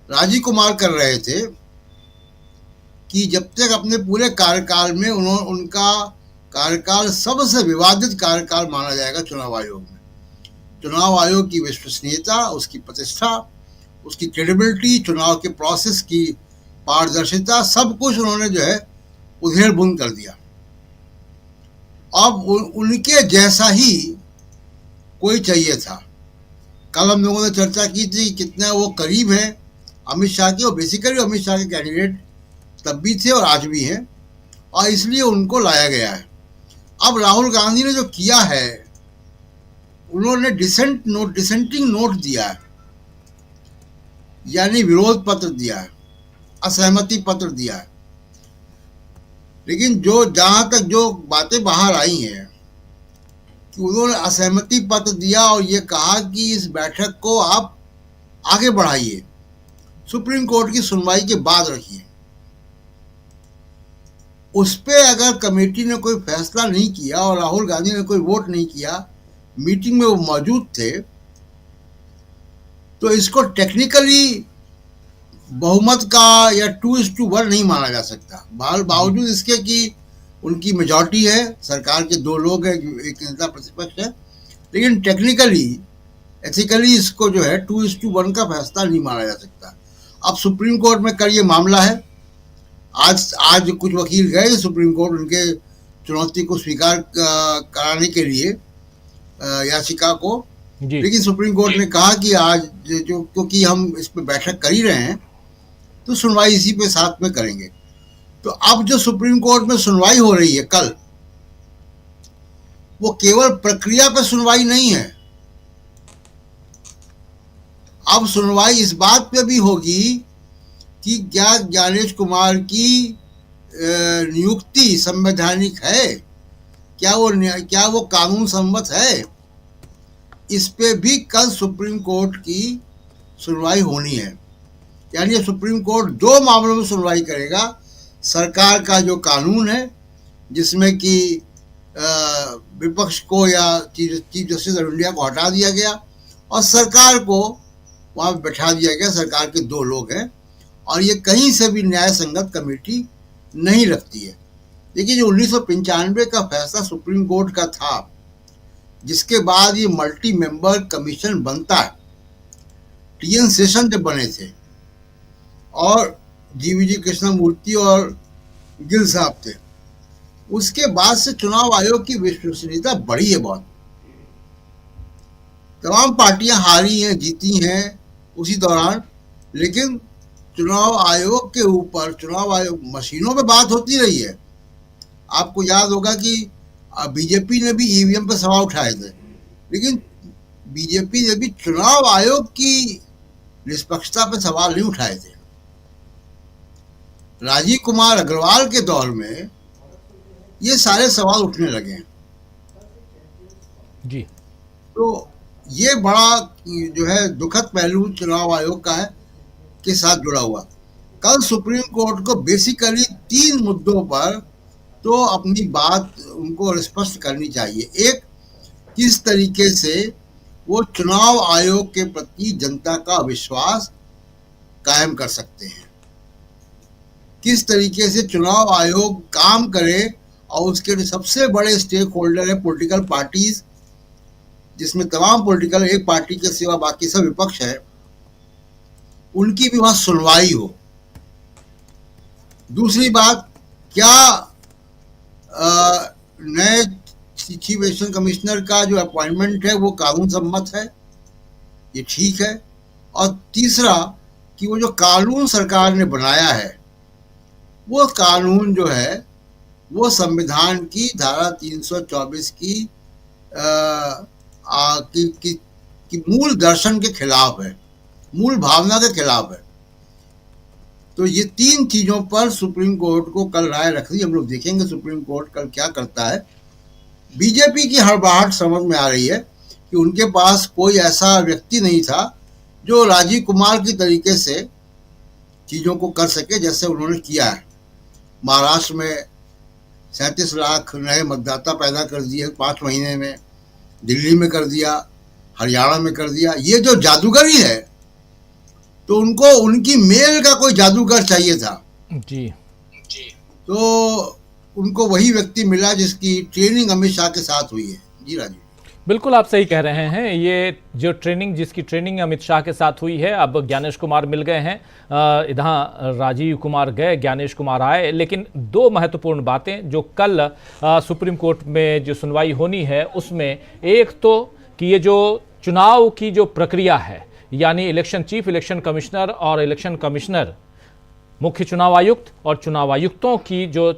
G: राजीव कुमार कर रहे थे कि जब तक अपने पूरे कार्यकाल में उनका कार्यकाल सबसे विवादित कार्यकाल माना जाएगा चुनाव आयोग में। चुनाव आयोग की विश्वसनीयता, उसकी प्रतिष्ठा, उसकी क्रेडिबिलिटी, चुनाव के प्रोसेस की पारदर्शिता, सब कुछ उन्होंने जो है उधेड़ बुन कर दिया। अब उनके जैसा ही कोई चाहिए था। कल हम लोगों ने चर्चा की थी कितना वो करीब है अमित शाह के, और बेसिकली अमित शाह के कैंडिडेट तब भी थे और आज भी हैं, और इसलिए उनको लाया गया है। अब राहुल गांधी ने जो किया है, उन्होंने डिसेंटिंग नोट दिया है, यानी विरोध पत्र दिया है, असहमति पत्र दिया है। लेकिन जहां तक जो बातें बाहर आई हैं कि उन्होंने असहमति पत्र दिया और ये कहा कि इस बैठक को आप आगे बढ़ाइए, सुप्रीम कोर्ट की सुनवाई के बाद रखिए। उस पे अगर कमेटी ने कोई फैसला नहीं किया और राहुल गांधी ने कोई वोट नहीं किया, मीटिंग में वो मौजूद थे, तो इसको टेक्निकली बहुमत का या 2:1 नहीं माना जा सकता। बावजूद इसके कि उनकी मेजॉरिटी है, सरकार के 2 लोग हैं, एक नेता प्रतिपक्ष है, लेकिन टेक्निकली एथिकली इसको जो है 2:1 का फैसला नहीं माना जा सकता। अब सुप्रीम कोर्ट में कल ये मामला है। आज कुछ वकील गए सुप्रीम कोर्ट उनके चुनौती को स्वीकार कराने के लिए याचिका को, लेकिन सुप्रीम कोर्ट ने कहा कि आज जो क्योंकि हम इस पे बैठक कर ही रहे हैं तो सुनवाई इसी पे साथ में करेंगे। तो अब जो सुप्रीम कोर्ट में सुनवाई हो रही है कल, वो केवल प्रक्रिया पे सुनवाई नहीं है, अब सुनवाई इस बात पे भी होगी कि क्या ज्ञानेश कुमार की नियुक्ति संवैधानिक है, क्या वो कानून सम्मत है। इस पे भी कल सुप्रीम कोर्ट की सुनवाई होनी है। यानी सुप्रीम कोर्ट दो मामलों में सुनवाई करेगा, सरकार का जो कानून है जिसमें कि विपक्ष को या चीफ जस्टिस ऑफ इंडिया को हटा दिया गया और सरकार को वहां बैठा दिया गया। सरकार के दो लोग हैं और ये कहीं से भी न्याय संगत कमेटी नहीं रखती है। देखिए, जो 1995 का फैसला सुप्रीम कोर्ट का था, जिसके बाद ये मल्टी मेंबर कमीशन बनता है, टीएन सेशन जब बने थे और जीवीजी कृष्णमूर्ति और गिल साहब थे, उसके बाद से चुनाव आयोग की विश्वसनीयता बढ़ी है बहुत। तमाम पार्टियां हारी हैं, जीती हैं उसी दौरान, लेकिन चुनाव आयोग के ऊपर, चुनाव आयोग मशीनों पे बात होती रही है। आपको याद होगा कि बीजेपी ने भी ईवीएम पे सवाल उठाए थे, लेकिन बीजेपी ने भी चुनाव आयोग की निष्पक्षता पे सवाल नहीं उठाए थे। राजीव कुमार अग्रवाल के दौर में ये सारे सवाल उठने लगे हैं
A: जी।
G: तो ये बड़ा जो है दुखद पहलू चुनाव आयोग का है के साथ जुड़ा हुआ। कल सुप्रीम कोर्ट को बेसिकली 3 मुद्दों पर तो अपनी बात उनको स्पष्ट करनी चाहिए। एक, किस तरीके से वो चुनाव आयोग के प्रति जनता का विश्वास कायम कर सकते हैं, किस तरीके से चुनाव आयोग काम करे और उसके सबसे बड़े स्टेक होल्डर है पॉलिटिकल पार्टीज, जिसमें तमाम पॉलिटिकल, एक पार्टी के सिवा बाकी सब विपक्ष है, उनकी भी वहां सुनवाई हो। दूसरी बात, क्या नए चीफ इलेक्शन कमिश्नर का जो अपॉइंटमेंट है वो कानून सम्मत है, ये ठीक है। और तीसरा कि वो जो कानून सरकार ने बनाया है वो कानून जो है वो संविधान की धारा 324 की मूल दर्शन के खिलाफ है, मूल भावना के खिलाफ है। तो ये 3 चीजों पर सुप्रीम कोर्ट को कल राय रख दी। हम लोग देखेंगे सुप्रीम कोर्ट कल क्या करता है। बीजेपी की हड़बड़ाहट समझ में आ रही है कि उनके पास कोई ऐसा व्यक्ति नहीं था जो राजीव कुमार की तरीके से चीजों को कर सके जैसे उन्होंने किया है। महाराष्ट्र में 37 लाख नए मतदाता पैदा कर दिए 5 महीने में, दिल्ली में कर दिया, हरियाणा में कर दिया। ये जो जादूगरी है, तो उनको उनकी मेल का कोई जादूगर चाहिए था
A: जी।
G: तो उनको वही व्यक्ति मिला जिसकी ट्रेनिंग अमित शाह के साथ हुई है। जी राजीव,
A: बिल्कुल आप सही कह रहे हैं। ये जो जिसकी ट्रेनिंग अमित शाह के साथ हुई है, अब ज्ञानेश कुमार मिल गए हैं। इधर राजीव कुमार गए, ज्ञानेश कुमार आए। लेकिन 2 महत्वपूर्ण बातें जो कल सुप्रीम कोर्ट में जो सुनवाई होनी है उसमें, एक तो कि ये जो चुनाव की जो प्रक्रिया है, यानी चीफ इलेक्शन कमिश्नर और इलेक्शन कमिश्नर, मुख्य चुनाव आयुक्त और चुनाव आयुक्तों की जो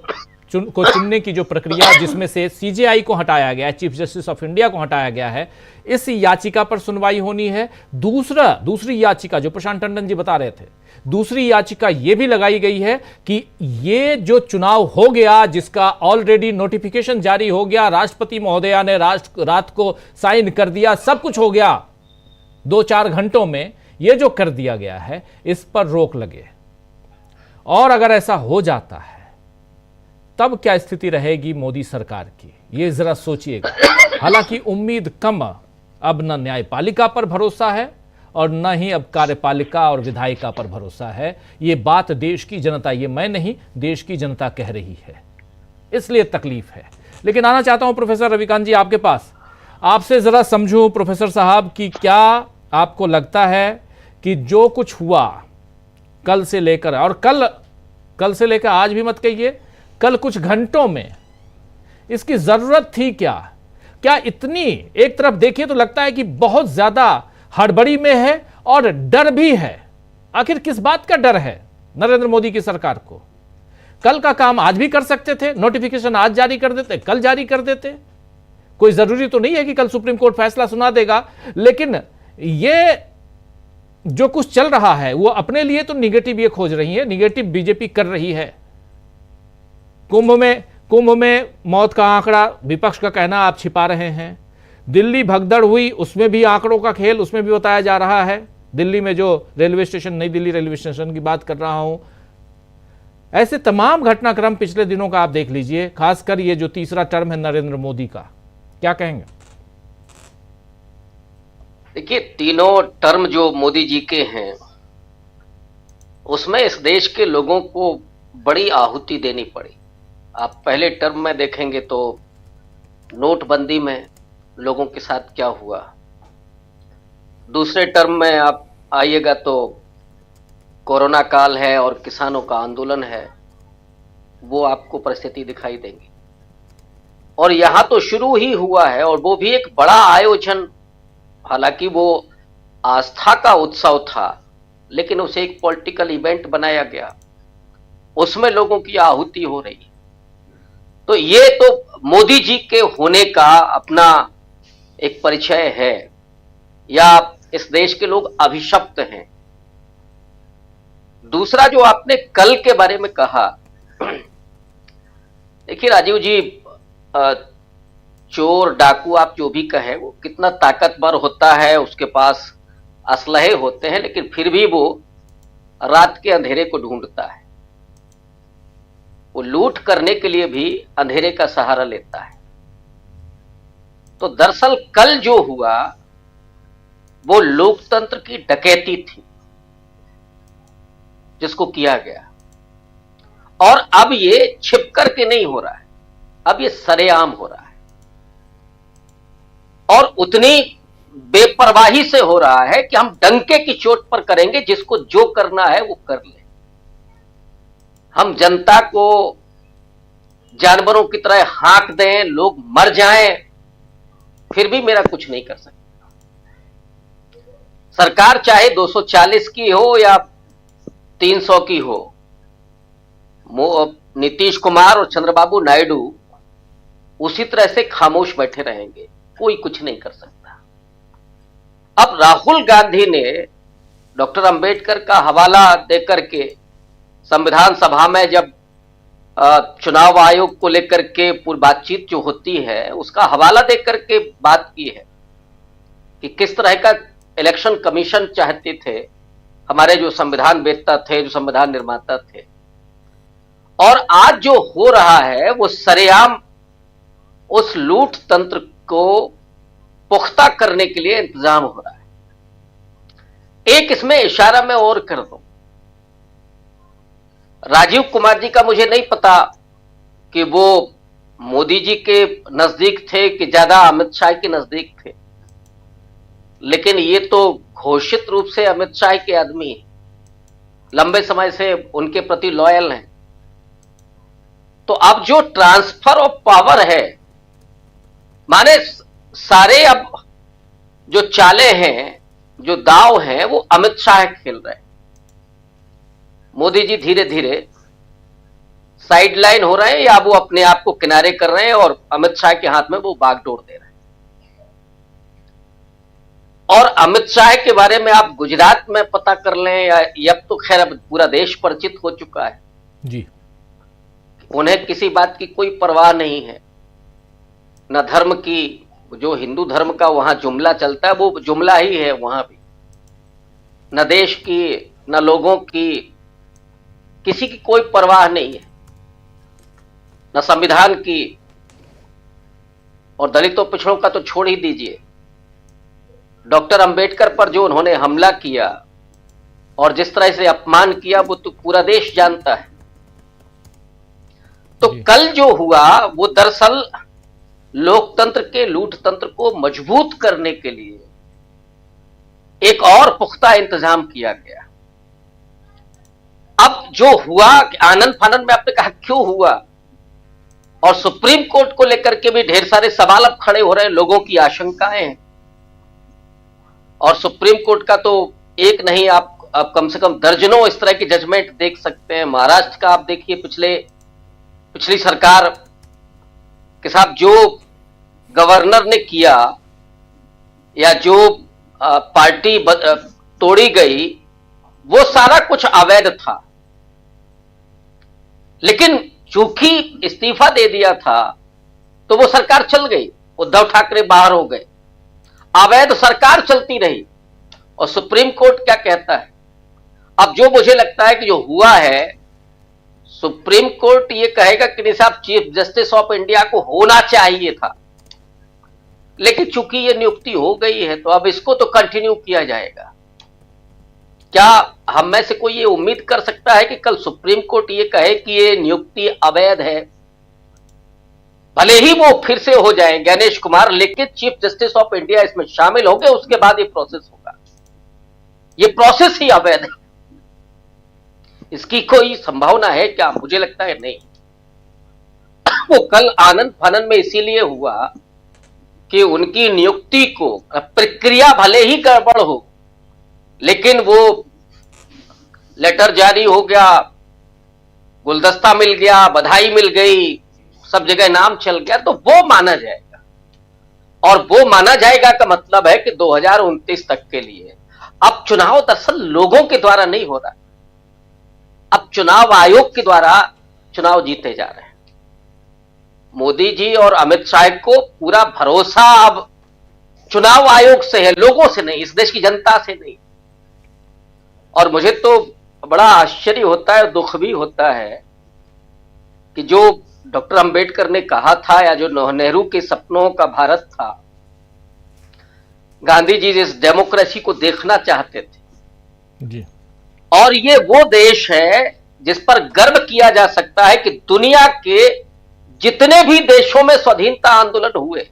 A: को चुनने की जो प्रक्रिया, जिसमें से सीजेआई को हटाया गया है, चीफ जस्टिस ऑफ इंडिया को हटाया गया है, इस याचिका पर सुनवाई होनी है। दूसरी याचिका जो प्रशांत टंडन जी बता रहे थे, दूसरी याचिका यह भी लगाई गई है कि ये जो चुनाव हो गया, जिसका ऑलरेडी नोटिफिकेशन जारी हो गया, राष्ट्रपति महोदया ने रात को साइन कर दिया, सब कुछ हो गया 2-4 घंटों में, ये जो कर दिया गया है इस पर रोक लगे। और अगर ऐसा हो जाता है तब क्या स्थिति रहेगी मोदी सरकार की, ये जरा सोचिएगा। हालांकि उम्मीद कम, अब न न्यायपालिका पर भरोसा है और न ही अब कार्यपालिका और विधायिका पर भरोसा है। ये बात देश की जनता, ये मैं नहीं, देश की जनता कह रही है, इसलिए तकलीफ है। लेकिन आना चाहता हूं प्रोफेसर रविकांत जी आपके पास, आपसे जरा समझूं प्रोफेसर साहब कि क्या आपको लगता है कि जो कुछ हुआ कल से लेकर, और कल से लेकर आज भी मत कहिए, कल कुछ घंटों में, इसकी जरूरत थी क्या? क्या इतनी, एक तरफ देखिए तो लगता है कि बहुत ज्यादा हड़बड़ी में है और डर भी है। आखिर किस बात का डर है नरेंद्र मोदी की सरकार को? कल का काम आज भी कर सकते थे, नोटिफिकेशन आज जारी कर देते, कल जारी कर देते। कोई जरूरी तो नहीं है कि कल सुप्रीम कोर्ट फैसला सुना देगा, लेकिन ये जो कुछ चल रहा है वो अपने लिए तो निगेटिव ये खोज रही है, निगेटिव बीजेपी कर रही है। कुंभ में मौत का आंकड़ा विपक्ष का कहना आप छिपा रहे हैं। दिल्ली भगदड़ हुई, उसमें भी आंकड़ों का खेल, उसमें भी बताया जा रहा है। दिल्ली में जो रेलवे स्टेशन, नई दिल्ली रेलवे स्टेशन की बात कर रहा हूं, ऐसे तमाम घटनाक्रम पिछले दिनों का आप देख लीजिए, खासकर ये जो तीसरा टर्म है नरेंद्र मोदी का, क्या कहेंगे?
H: देखिए, तीनों टर्म जो मोदी जी के हैं उसमें इस देश के लोगों को बड़ी आहुति देनी पड़ी। आप पहले टर्म में देखेंगे तो नोटबंदी में लोगों के साथ क्या हुआ, दूसरे टर्म में आप आइएगा तो कोरोना काल है और किसानों का आंदोलन है, वो आपको परिस्थिति दिखाई देंगी। और यहां तो शुरू ही हुआ है, और वो भी एक बड़ा आयोजन, हालांकि वो आस्था का उत्सव था लेकिन उसे एक पॉलिटिकल इवेंट बनाया गया, उसमें लोगों की आहुति हो रही है। तो ये तो मोदी जी के होने का अपना एक परिचय है, या इस देश के लोग अभिशप्त हैं। दूसरा जो आपने कल के बारे में कहा, देखिए राजीव जी, चोर डाकू आप जो भी कहें, वो कितना ताकतवर होता है, उसके पास असलहे होते हैं, लेकिन फिर भी वो रात के अंधेरे को ढूंढता है। वो लूट करने के लिए भी अंधेरे का सहारा लेता है। तो दरअसल कल जो हुआ वो लोकतंत्र की डकैती थी जिसको किया गया, और अब ये छिप करके नहीं हो रहा है, अब ये सरेआम हो रहा है, और उतनी बेपरवाही से हो रहा है कि हम डंके की चोट पर करेंगे, जिसको जो करना है वो कर ले। हम जनता को जानवरों की तरह हाँक दें, लोग मर जाएं, फिर भी मेरा कुछ नहीं कर सकता। सरकार चाहे 240 की हो या 300 की हो, नीतीश कुमार और चंद्रबाबू नायडू उसी तरह से खामोश बैठे रहेंगे, कोई कुछ नहीं कर सकता। अब राहुल गांधी ने डॉक्टर अंबेडकर का हवाला देकर के संविधान सभा में जब चुनाव आयोग को लेकर के पूरी बातचीत जो होती है उसका हवाला देकर के बात की है कि किस तरह का इलेक्शन कमीशन चाहते थे हमारे जो संविधान वेत्ता थे, जो संविधान निर्माता थे। और आज जो हो रहा है वो सरेआम उस लूट तंत्र को पुख्ता करने के लिए इंतजाम हो रहा है। एक इसमें इशारा मैं और कर दूं, राजीव कुमार जी का मुझे नहीं पता कि वो मोदी जी के नजदीक थे कि ज्यादा अमित शाह के नजदीक थे, लेकिन ये तो घोषित रूप से अमित शाह के आदमी हैं, लंबे समय से उनके प्रति लॉयल हैं। तो अब जो ट्रांसफर ऑफ पावर है, माने सारे अब जो चाले हैं, जो दांव हैं, वो अमित शाह खेल रहे हैं। मोदी जी धीरे धीरे साइडलाइन हो रहे हैं, या वो अपने आप को किनारे कर रहे हैं और अमित शाह के हाथ में वो बागडोर दे रहे हैं। और अमित शाह के बारे में आप गुजरात में पता कर लें, या अब तो खैर अब पूरा देश परिचित हो चुका है
A: जी,
H: उन्हें किसी बात की कोई परवाह नहीं है, न धर्म की। जो हिंदू धर्म का वहां जुमला चलता है वो जुमला ही है वहां भी, न देश की न लोगों की, किसी की कोई परवाह नहीं है, न संविधान की। और दलितों पिछड़ों का तो छोड़ ही दीजिए, डॉक्टर अंबेडकर पर जो उन्होंने हमला किया और जिस तरह से अपमान किया वो तो पूरा देश जानता है। तो कल जो हुआ वो दरअसल लोकतंत्र के लूट तंत्र को मजबूत करने के लिए एक और पुख्ता इंतजाम किया गया। अब जो हुआ आनंद फानंद में आपने कहा क्यों हुआ, और सुप्रीम कोर्ट को लेकर के भी ढेर सारे सवाल अब खड़े हो रहे हैं, लोगों की आशंकाएं हैं। और सुप्रीम कोर्ट का तो एक नहीं, आप कम से कम दर्जनों इस तरह की जजमेंट देख सकते हैं। महाराष्ट्र का आप देखिए, पिछली सरकार के साथ जो गवर्नर ने किया, या जो पार्टी तोड़ी गई वो सारा कुछ अवैध था, लेकिन चूंकि इस्तीफा दे दिया था तो वो सरकार चल गई, उद्धव ठाकरे बाहर हो गए, अवैध सरकार चलती रही। और सुप्रीम कोर्ट क्या कहता है? अब जो मुझे लगता है कि जो हुआ है, सुप्रीम कोर्ट ये कहेगा कि नहीं साहब, चीफ जस्टिस ऑफ इंडिया को होना चाहिए था, लेकिन चूंकि ये नियुक्ति हो गई है तो अब इसको तो कंटिन्यू किया जाएगा। क्या हम में से कोई ये उम्मीद कर सकता है कि कल सुप्रीम कोर्ट ये कहे कि ये नियुक्ति अवैध है? भले ही वो फिर से हो जाए गणेश कुमार, लेकिन चीफ जस्टिस ऑफ इंडिया इसमें शामिल हो गए, उसके बाद ये प्रोसेस होगा। ये प्रोसेस ही अवैध है, इसकी कोई संभावना है क्या? मुझे लगता है नहीं। वो कल आनंद फानन में इसीलिए हुआ कि उनकी नियुक्ति को, प्रक्रिया भले ही गड़बड़ हो, लेकिन वो लेटर जारी हो गया, गुलदस्ता मिल गया, बधाई मिल गई, सब जगह नाम चल गया, तो वो माना जाएगा। और वो माना जाएगा का मतलब है कि 2029 तक के लिए अब चुनाव दरअसल लोगों के द्वारा नहीं हो रहा, अब चुनाव आयोग के द्वारा चुनाव जीते जा रहे हैं। मोदी जी और अमित शाह को पूरा भरोसा अब चुनाव आयोग से है, लोगों से नहीं, इस देश की जनता से नहीं। और मुझे तो बड़ा आश्चर्य होता है, दुख भी होता है कि जो डॉक्टर अंबेडकर ने कहा था, या जो नेहरू के सपनों का भारत था, गांधी जी इस डेमोक्रेसी को देखना चाहते थे
A: जी।
H: और ये वो देश है जिस पर गर्व किया जा सकता है कि दुनिया के जितने भी देशों में स्वाधीनता आंदोलन हुए,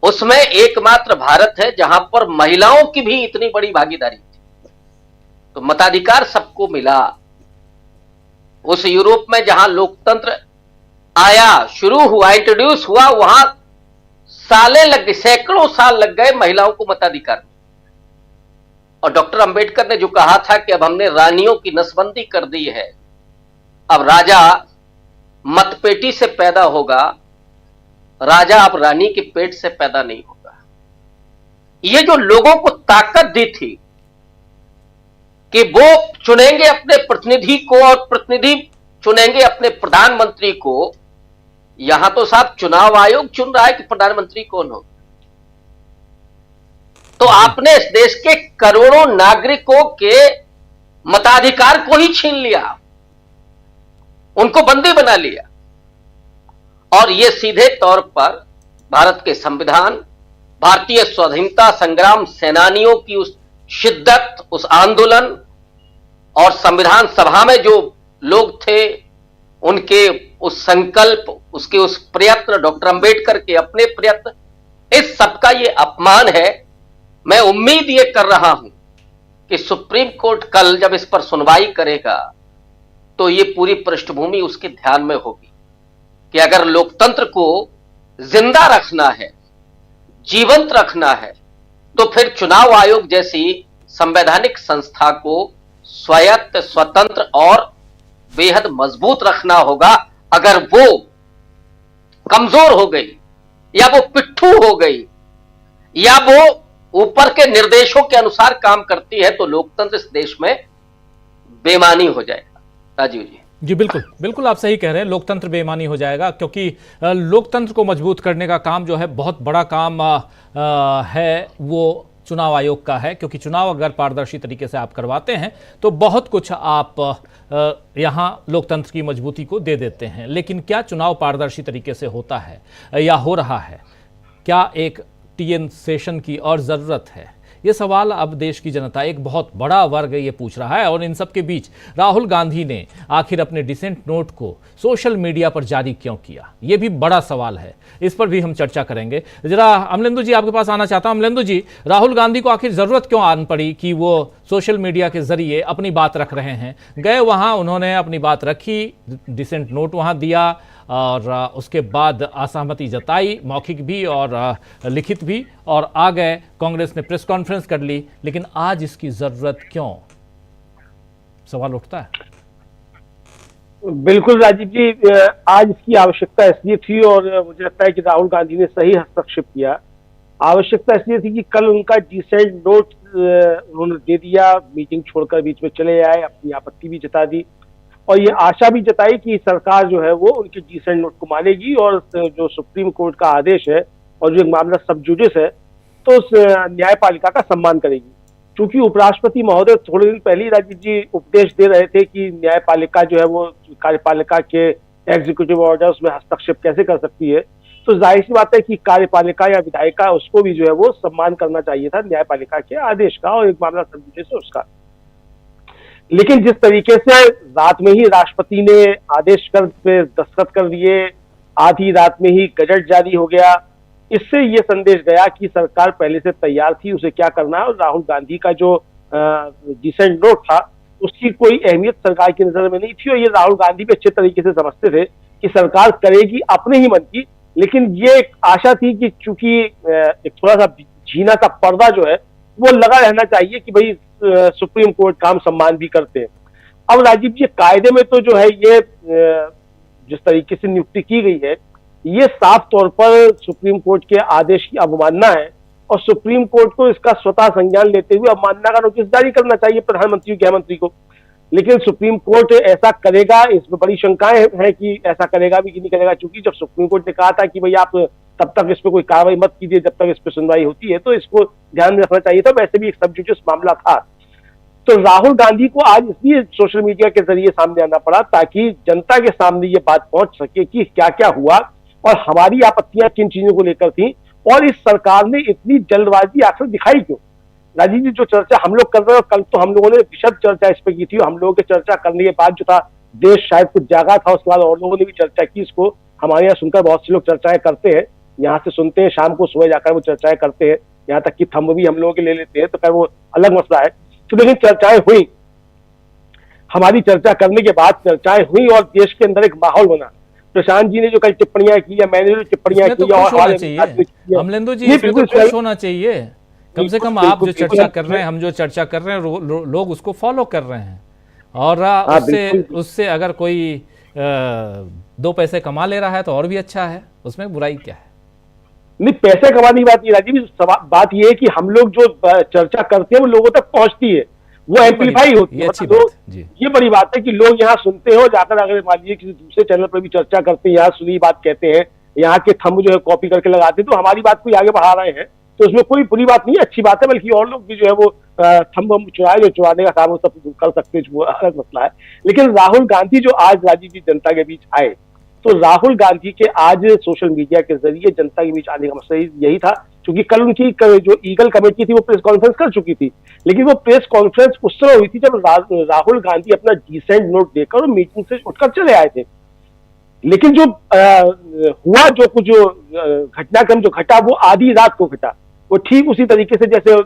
H: उसमें एकमात्र भारत है जहां पर महिलाओं की भी इतनी बड़ी भागीदारी थी। तो मताधिकार सबको मिला। उस यूरोप में जहां लोकतंत्र आया, शुरू हुआ, इंट्रोड्यूस हुआ, वहां सालें लग गए, सैकड़ों साल लग गए महिलाओं को मताधिकार में। और डॉक्टर अंबेडकर ने जो कहा था कि अब हमने रानियों की नसबंदी कर दी है, अब राजा मतपेटी से पैदा होगा, राजा अब रानी के पेट से पैदा नहीं होगा। ये जो लोगों को ताकत दी थी कि वो चुनेंगे अपने प्रतिनिधि को और प्रतिनिधि चुनेंगे अपने प्रधानमंत्री को, यहां तो साहब चुनाव आयोग चुन रहा है कि प्रधानमंत्री कौन हो। तो आपने इस देश के करोड़ों नागरिकों के मताधिकार को ही छीन लिया, उनको बंदी बना लिया। और यह सीधे तौर पर भारत के संविधान, भारतीय स्वाधीनता संग्राम सेनानियों की उस शिद्दत, उस आंदोलन और संविधान सभा में जो लोग थे, उनके उस संकल्प, उसके उस प्रयत्न, डॉक्टर अंबेडकर के अपने प्रयत्न, इस सबका ये अपमान है। मैं उम्मीद ये कर रहा हूं कि सुप्रीम कोर्ट कल जब इस पर सुनवाई करेगा तो ये पूरी पृष्ठभूमि उसके ध्यान में होगी कि अगर लोकतंत्र को जिंदा रखना है, जीवंत रखना है, तो फिर चुनाव आयोग जैसी संवैधानिक संस्था को स्वायत्त, स्वतंत्र और बेहद मजबूत रखना होगा। अगर वो कमजोर हो गई, या वो पिट्ठू हो गई, या वो ऊपर के निर्देशों के अनुसार काम करती है, तो लोकतंत्र इस देश में बेमानी हो जाएगा। राजीव जी।
A: जी बिल्कुल बिल्कुल, आप सही कह रहे हैं, लोकतंत्र बेईमानी हो जाएगा, क्योंकि लोकतंत्र को मजबूत करने का काम जो है, बहुत बड़ा काम है, वो चुनाव आयोग का है। क्योंकि चुनाव अगर पारदर्शी तरीके से आप करवाते हैं तो बहुत कुछ आप यहाँ लोकतंत्र की मजबूती को दे देते हैं। लेकिन क्या चुनाव पारदर्शी तरीके से होता है या हो रहा है? क्या एक टीएन सेशन की और ज़रूरत है? ये सवाल अब देश की जनता, एक बहुत बड़ा वर्ग ये पूछ रहा है। और इन सब के बीच राहुल गांधी ने आखिर अपने डिसेंट नोट को सोशल मीडिया पर जारी क्यों किया, ये भी बड़ा सवाल है। इस पर भी हम चर्चा करेंगे। जरा अमलेंदु जी आपके पास आना चाहता हूं। अमलेंदु जी, राहुल गांधी को आखिर ज़रूरत क्यों आन पड़ी कि वो सोशल मीडिया के जरिए अपनी बात रख रहे हैं? गए वहाँ, उन्होंने अपनी बात रखी, डिसेंट नोट वहाँ दिया, और उसके बाद असहमति जताई, मौखिक भी और लिखित भी, और आ गए। कांग्रेस ने प्रेस कॉन्फ्रेंस कर ली। लेकिन आज इसकी जरूरत क्यों, सवाल उठता है।
I: बिल्कुल राजीव जी, आज इसकी आवश्यकता इसलिए थी, और मुझे लगता है कि राहुल गांधी ने सही हस्तक्षेप किया आवश्यकता इसलिए थी कि कल उनका डिसेंट नोट उन्होंने दे दिया, मीटिंग छोड़कर बीच में चले आए, अपनी आपत्ति भी जता दी और ये आशा भी जताई कि सरकार जो है वो उनके डिसेंट नोट को मानेगी और जो सुप्रीम कोर्ट का आदेश है और जो एक मामला सब जुडिस है तो उस न्यायपालिका का सम्मान करेगी। चूंकि उपराष्ट्रपति महोदय थोड़े दिन पहले ही राजीव जी उपदेश दे रहे थे कि न्यायपालिका जो है वो कार्यपालिका के एग्जीक्यूटिव ऑर्डर्स में हस्तक्षेप कैसे कर सकती है, तो जाहिर सी बात है कि कार्यपालिका या विधायिका उसको भी जो है वो सम्मान करना चाहिए था न्यायपालिका के आदेश का और एक मामला सब जुडिस है उसका। लेकिन जिस तरीके से रात में ही राष्ट्रपति ने आदेश कर पे दस्तखत कर दिए, आधी रात में ही गजट जारी हो गया, इससे ये संदेश गया कि सरकार पहले से तैयार थी उसे क्या करना है और राहुल गांधी का जो डिसेंट नोट था उसकी कोई अहमियत सरकार की नजर में नहीं थी और ये राहुल गांधी भी अच्छे तरीके से समझते थे कि सरकार करेगी अपने ही मन की। लेकिन ये एक आशा थी कि चूंकि एक थोड़ा सा झीना सा पर्दा जो है वो लगा रहना चाहिए कि भाई सुप्रीम कोर्ट काम सम्मान भी करते हैं। अब राजीव जी कायदे में तो जो है ये जिस तरीके से नियुक्ति की गई है ये साफ तौर पर सुप्रीम कोर्ट के आदेश की अवमानना है और सुप्रीम कोर्ट को इसका स्वतः संज्ञान लेते हुए अवमानना का नोटिस जारी करना चाहिए प्रधानमंत्री गृह मंत्री को। लेकिन सुप्रीम कोर्ट ऐसा करेगा इसमें बड़ी शंकाएं हैं कि ऐसा करेगा भी कि नहीं करेगा, क्योंकि जब सुप्रीम कोर्ट ने कहा था कि भाई आप तब तक इस पर कोई कार्रवाई मत कीजिए जब तक इस पर सुनवाई होती है, तो इसको ध्यान में रखना चाहिए था। वैसे भी एक सब जुडिस मामला था, तो राहुल गांधी को आज इसलिए सोशल मीडिया के जरिए सामने आना पड़ा ताकि जनता के सामने ये बात पहुंच सके कि क्या क्या हुआ और हमारी आपत्तियां किन चीजों को लेकर थी और इस सरकार ने इतनी जल्दबाजी आखिर दिखाई क्यों। राजीव जी जो चर्चा हम लोग कर रहे हैं, कल तो हम लोगों ने विशद चर्चा इस पर की थी, हम लोगों के चर्चा करने के बाद जो था देश शायद कुछ जागा था, उसके बाद और लोगों ने भी चर्चा की इसको। हमारे यहाँ सुनकर बहुत से लोग चर्चाएं करते हैं, यहाँ से सुनते हैं, शाम को सुबह जाकर वो चर्चाएं करते हैं, यहाँ तक कि थंब भी हम लोगों के ले लेते हैं, तो खैर वो अलग मसला है। तो लेकिन चर्चाएं हुई, हमारी चर्चा करने के बाद चर्चाएं हुई और देश के अंदर एक माहौल बना। प्रशांत जी ने जो कल टिप्पणियां की या मैंने जो टिप्पणियां की और
A: अमलेंदु जी इसमें तो खुश होना चाहिए, कम से कम आप जो चर्चा कर रहे हैं, हम जो चर्चा कर रहे हैं लोग उसको फॉलो कर रहे हैं और उससे अगर कोई 2 पैसे कमा ले रहा है तो और भी अच्छा है, उसमें बुराई क्या है।
I: नहीं, पैसे कमाने की बात नहीं राजीव, बात यह है कि हम लोग जो चर्चा करते हैं वो लोगों तक पहुंचती है, वो एम्पलीफाई होती है। ये बड़ी बात है कि लोग यहाँ सुनते हैं और जाकर अगर मान लीजिए किसी दूसरे चैनल पर भी चर्चा करते हैं, यहाँ सुनी बात कहते हैं, यहाँ के थंब जो है कॉपी करके लगाते हैं, तो हमारी बात को आगे बढ़ा रहे हैं, तो उसमें कोई बुरी बात नहीं है, अच्छी बात है। बल्कि और लोग भी जो है वो थंब चुराए, जो चुराने का काम वो सब कर सकते हैं, वो अलग मसला है। लेकिन राहुल गांधी जो आज राजीव जी जनता के बीच आए, तो राहुल गांधी के आज सोशल मीडिया के जरिए जनता के बीच आने का मकसद यही था, क्योंकि कल उनकी जो ईगल कमेटी थी वो प्रेस कॉन्फ्रेंस कर चुकी थी, लेकिन वो प्रेस कॉन्फ्रेंस उस समय हुई थी जब राहुल गांधी अपना डिसेंट नोट देकर और मीटिंग से उठकर चले आए थे। लेकिन जो हुआ, जो कुछ जो घटनाक्रम जो घटा वो आधी रात को घटा, वो ठीक उसी तरीके से जैसे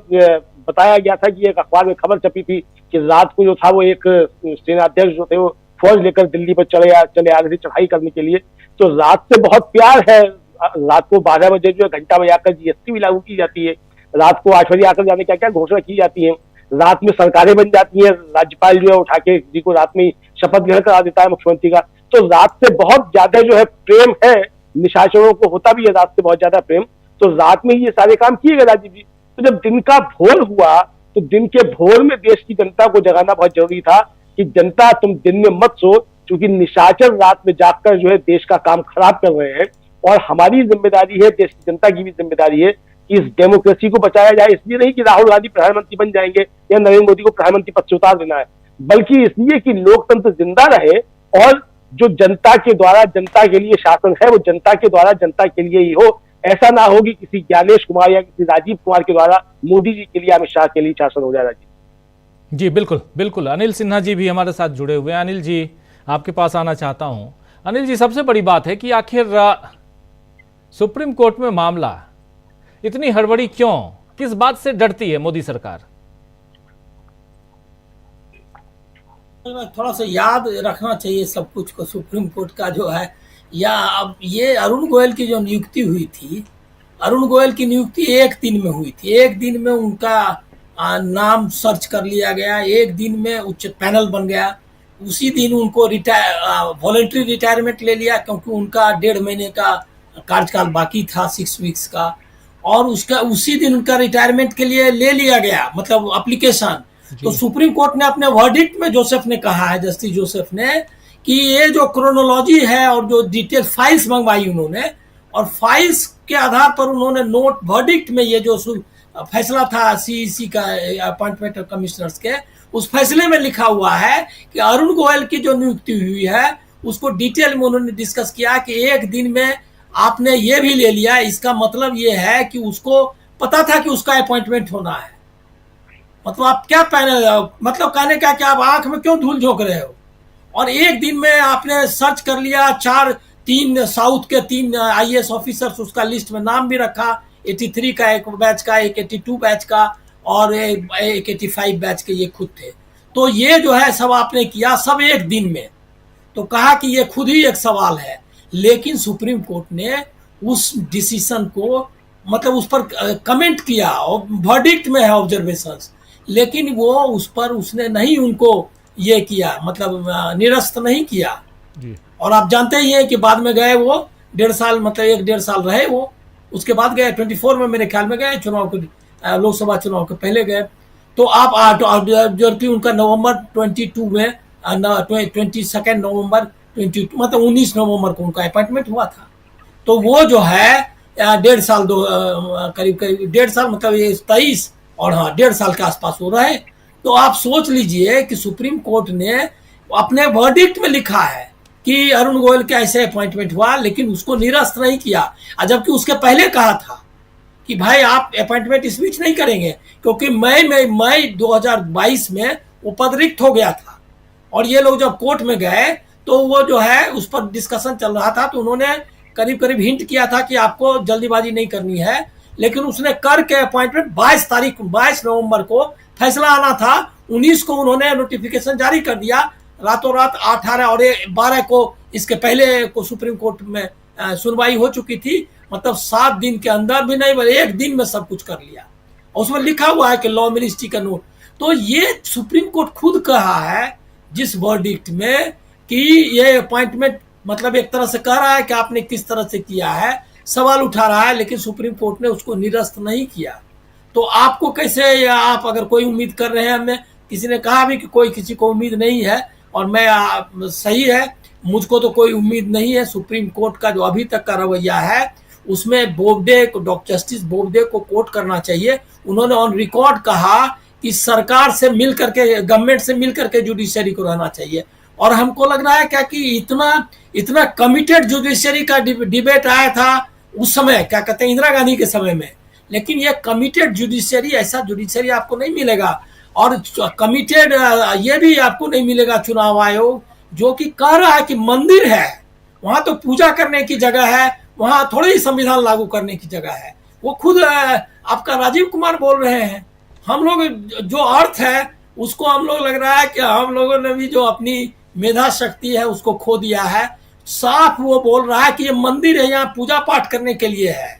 I: बताया गया था कि एक अखबार में खबर छपी थी कि रात को जो था वो एक सेनाध्यक्ष जो थे वो फौज लेकर दिल्ली पर चले आ रहे थे चढ़ाई करने के लिए। तो रात से बहुत प्यार है, रात को 12 बजे जो है घंटा बजाकर जीएसटी भी लागू की जाती है, रात को 8 बजे आकर जाने क्या क्या घोषणा की जाती है, रात में सरकारें बन जाती हैं, राज्यपाल जो है उठा के जी को रात में ही शपथ ग्रहण करा देता है मुख्यमंत्री का। तो रात से बहुत ज्यादा जो है प्रेम है, निशाचरों को होता भी है रात से बहुत ज्यादा प्रेम, तो रात में ही ये सारे काम किए गए राजीव जी। तो जब दिन का भोर हुआ तो दिन के भोर में देश की जनता को जगाना बहुत जरूरी था कि जनता तुम दिन में मत सो, क्योंकि निशाचर रात में जागकर जो है देश का काम खराब कर रहे हैं और हमारी जिम्मेदारी है, देश की जनता की भी जिम्मेदारी है कि इस डेमोक्रेसी को बचाया जाए। इसलिए नहीं कि राहुल गांधी प्रधानमंत्री बन जाएंगे या नरेंद्र मोदी को प्रधानमंत्री पद से उतार देना है, बल्कि इसलिए कि लोकतंत्र जिंदा रहे और जो जनता के द्वारा जनता के लिए शासन है वो जनता के द्वारा जनता के लिए ही हो। ऐसा ना हो कि किसी ज्ञानेश कुमार या किसी राजीव कुमार के द्वारा मोदी जी के लिए, अमित शाह के लिए शासन हो जाएगा।
A: जी बिल्कुल बिल्कुल। अनिल सिन्हा जी भी हमारे साथ जुड़े हुए हैं। अनिल जी, आपके पास आना चाहता हूं। अनिल जी, सबसे बड़ी बात है कि आखिर सुप्रीम कोर्ट में मामला इतनी हड़बड़ी क्यों, किस बात से डरती है मोदी सरकार?
J: थोड़ा सा याद रखना चाहिए सब कुछ को, सुप्रीम कोर्ट का जो है, या अब ये अरुण गोयल की जो नियुक्ति हुई थी, अरुण गोयल की नियुक्ति एक दिन में हुई थी, एक दिन में उनका नाम सर्च कर लिया गया, एक दिन में उच्च पैनल बन गया, उसी दिन उनको वॉलंटरी रिटायरमेंट ले लिया क्योंकि उनका 1.5 महीने का कार्यकाल बाकी था, 6 वीक्स का, और उसका उसी दिन उनका रिटायरमेंट के लिए ले लिया गया, मतलब एप्लीकेशन। तो सुप्रीम कोर्ट ने अपने वर्डिक्ट में जोसेफ ने कहा है, जस्टिस जोसेफ ने, कि ये जो क्रोनोलॉजी है और जो डिटेल फाइल्स मंगवाई उन्होंने, और फाइल्स के आधार पर उन्होंने नोट वर्डिक्ट में ये जो फैसला था सीईसी का अपॉइंटमेंट ऑफ कमिश्नर्स के, उस फैसले में लिखा हुआ है कि अरुण गोयल की जो नियुक्ति हुई है उसको डिटेल में उन्होंने डिस्कस किया कि एक दिन में आपने ये भी ले लिया, इसका मतलब ये है कि उसको पता था कि उसका अपॉइंटमेंट होना है। मतलब आप क्या मतलब कहने का कि आप आंख में क्यों धूल झोंक रहे हो, और एक दिन में आपने सर्च कर लिया, 3 साउथ के 3 आईएएस ऑफिसर्स, उसका लिस्ट में नाम भी रखा, 83 का एक बैच का, एक 82 बैच का और एक 85 बैच के ये खुद थे। तो ये जो है सब आपने किया, सब एक दिन में। तो कहा कि ये खुद ही एक सवाल है, लेकिन सुप्रीम कोर्ट ने उस डिसीजन को, मतलब उस पर कमेंट किया, और वर्डिक्ट में है ऑब्जर्वेशंस, लेकिन वो उस पर उसने नहीं उनको ये किया, मतलब निरस्त नहीं किया जी। और आप जानते ही हैं कि बाद में गए वो 1.5 साल, मतलब 1.5 साल रहे वो, उसके बाद गए 24 में मेरे ख्याल में गए, चुनाव के लोकसभा चुनाव के पहले गए। तो आप जबकि उनका नवंबर 22 में 22 नवंबर 22 मतलब 19 नवंबर को उनका अपॉइंटमेंट हुआ था। तो वो जो है 1.5 साल करीब 1.5 साल, मतलब ये 23 और हाँ 1.5 साल के आसपास हो रहा है। तो आप सोच लीजिए कि सुप्रीम कोर्ट ने अपने वर्डिक्ट में लिखा है कि अरुण गोयल के ऐसे अपॉइंटमेंट हुआ, लेकिन उसको निरस्त नहीं किया, जबकि उसके पहले कहा था कि भाई आप अपॉइंटमेंट इस बीच नहीं करेंगे, क्योंकि मई 2022 में वो पद रिक्त हो गया था। और ये लोग जब कोर्ट में गए तो वो जो है उस पर डिस्कशन चल रहा था, तो उन्होंने करीब करीब हिंट किया था कि आपको जल्दीबाजी नहीं करनी है, लेकिन उसने करके अपॉइंटमेंट 22 नवंबर को फैसला आना था, 19 को उन्होंने नोटिफिकेशन जारी कर दिया, रातों रात 18 और 12 को इसके पहले को सुप्रीम कोर्ट में सुनवाई हो चुकी थी। मतलब 7 दिन के अंदर भी नहीं, एक दिन में सब कुछ कर लिया। और उसमें लिखा हुआ है कि लॉ मिनिस्ट्री का नोट। तो ये सुप्रीम कोर्ट खुद कहा है जिस वर्डिक्ट में कि ये अपॉइंटमेंट, मतलब एक तरह से कह रहा है कि आपने किस तरह से किया है, सवाल उठा रहा है, लेकिन सुप्रीम कोर्ट ने उसको निरस्त नहीं किया। तो आपको कैसे, या आप अगर कोई उम्मीद कर रहे हैं, हमने किसी ने कहा भी कि कोई किसी को उम्मीद नहीं है, और मैं सही है, मुझको तो कोई उम्मीद नहीं है। सुप्रीम कोर्ट का जो अभी तक का रवैया है उसमें बोबडे को, डॉक्टर जस्टिस बोबडे को कोर्ट करना चाहिए। उन्होंने ऑन रिकॉर्ड कहा कि सरकार से मिल करके, गवर्नमेंट से मिल करके जुडिशरी को रहना चाहिए। और हमको लग रहा है क्या कि इतना कमिटेड जुडिशरी का डिबेट आया था उस समय, क्या कहते हैं, इंदिरा गांधी के समय में, लेकिन ये कमिटेड जुडिशरी, ऐसा जुडिशरी आपको नहीं मिलेगा। और कमिटेड ये भी आपको नहीं मिलेगा चुनाव आयोग, जो कि कह रहा है कि मंदिर है वहां तो पूजा करने की जगह है, वहां थोड़ी ही संविधान लागू करने की जगह है। वो खुद आपका राजीव कुमार बोल रहे हैं। हम लोग जो अर्थ है उसको हम लोग लग रहा है कि हम लोगों ने भी जो अपनी मेधा शक्ति है उसको खो दिया है। साफ वो बोल रहा है कि ये मंदिर है, यहाँ पूजा पाठ करने के लिए है।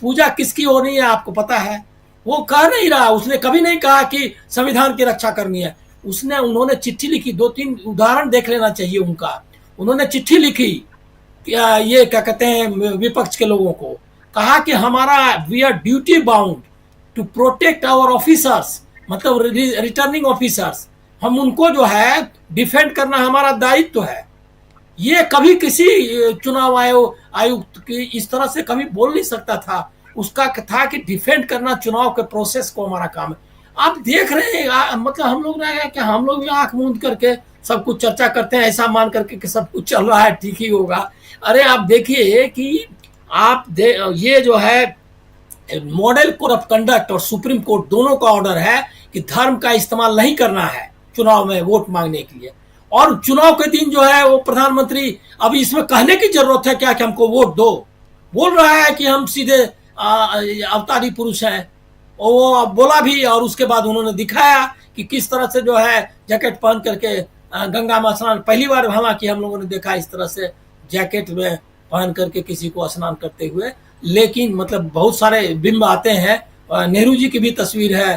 J: पूजा किसकी होनी है आपको पता है? वो कह नहीं रहा, उसने कभी नहीं कहा कि संविधान की रक्षा करनी है। उन्होंने चिट्ठी लिखी, 2-3 उदाहरण देख लेना चाहिए उनका। उन्होंने चिट्ठी लिखी, ये क्या कहते हैं, विपक्ष के लोगों को, कहा कि हमारा we are duty bound to protect our officers, मतलब रिटर्निंग ऑफिसर्स, हम उनको जो है डिफेंड करना हमारा दायित्व है। ये कभी किसी चुनाव आयुक्त की इस तरह से कभी बोल नहीं सकता था। उसका था कि डिफेंड करना चुनाव के प्रोसेस को हमारा काम है। आप देख रहे हैं, मतलब हम लोग रह गए कि हम लोग भी आंख मूंद करके सब कुछ चर्चा करते हैं, ऐसा मान करके कि सब कुछ चल रहा है, ठीक ही होगा। अरे आप देखिए कि ये जो है मॉडल कोड ऑफ कंडक्ट और सुप्रीम कोर्ट दोनों का ऑर्डर है कि धर्म का इस्तेमाल नहीं करना है चुनाव में वोट मांगने के लिए। और चुनाव के दिन जो है वो प्रधानमंत्री, अभी इसमें कहने की जरूरत है क्या कि हमको वोट दो, बोल रहा है कि हम सीधे अवतारी पुरुष हैं। वो बोला भी, और उसके बाद उन्होंने दिखाया कि किस तरह से जो है जैकेट पहन करके गंगा में स्नान, पहली बार हालांकि हम लोगों ने देखा इस तरह से जैकेट में पहन करके किसी को स्नान करते हुए। लेकिन मतलब बहुत सारे बिंब आते हैं, नेहरू जी की भी तस्वीर है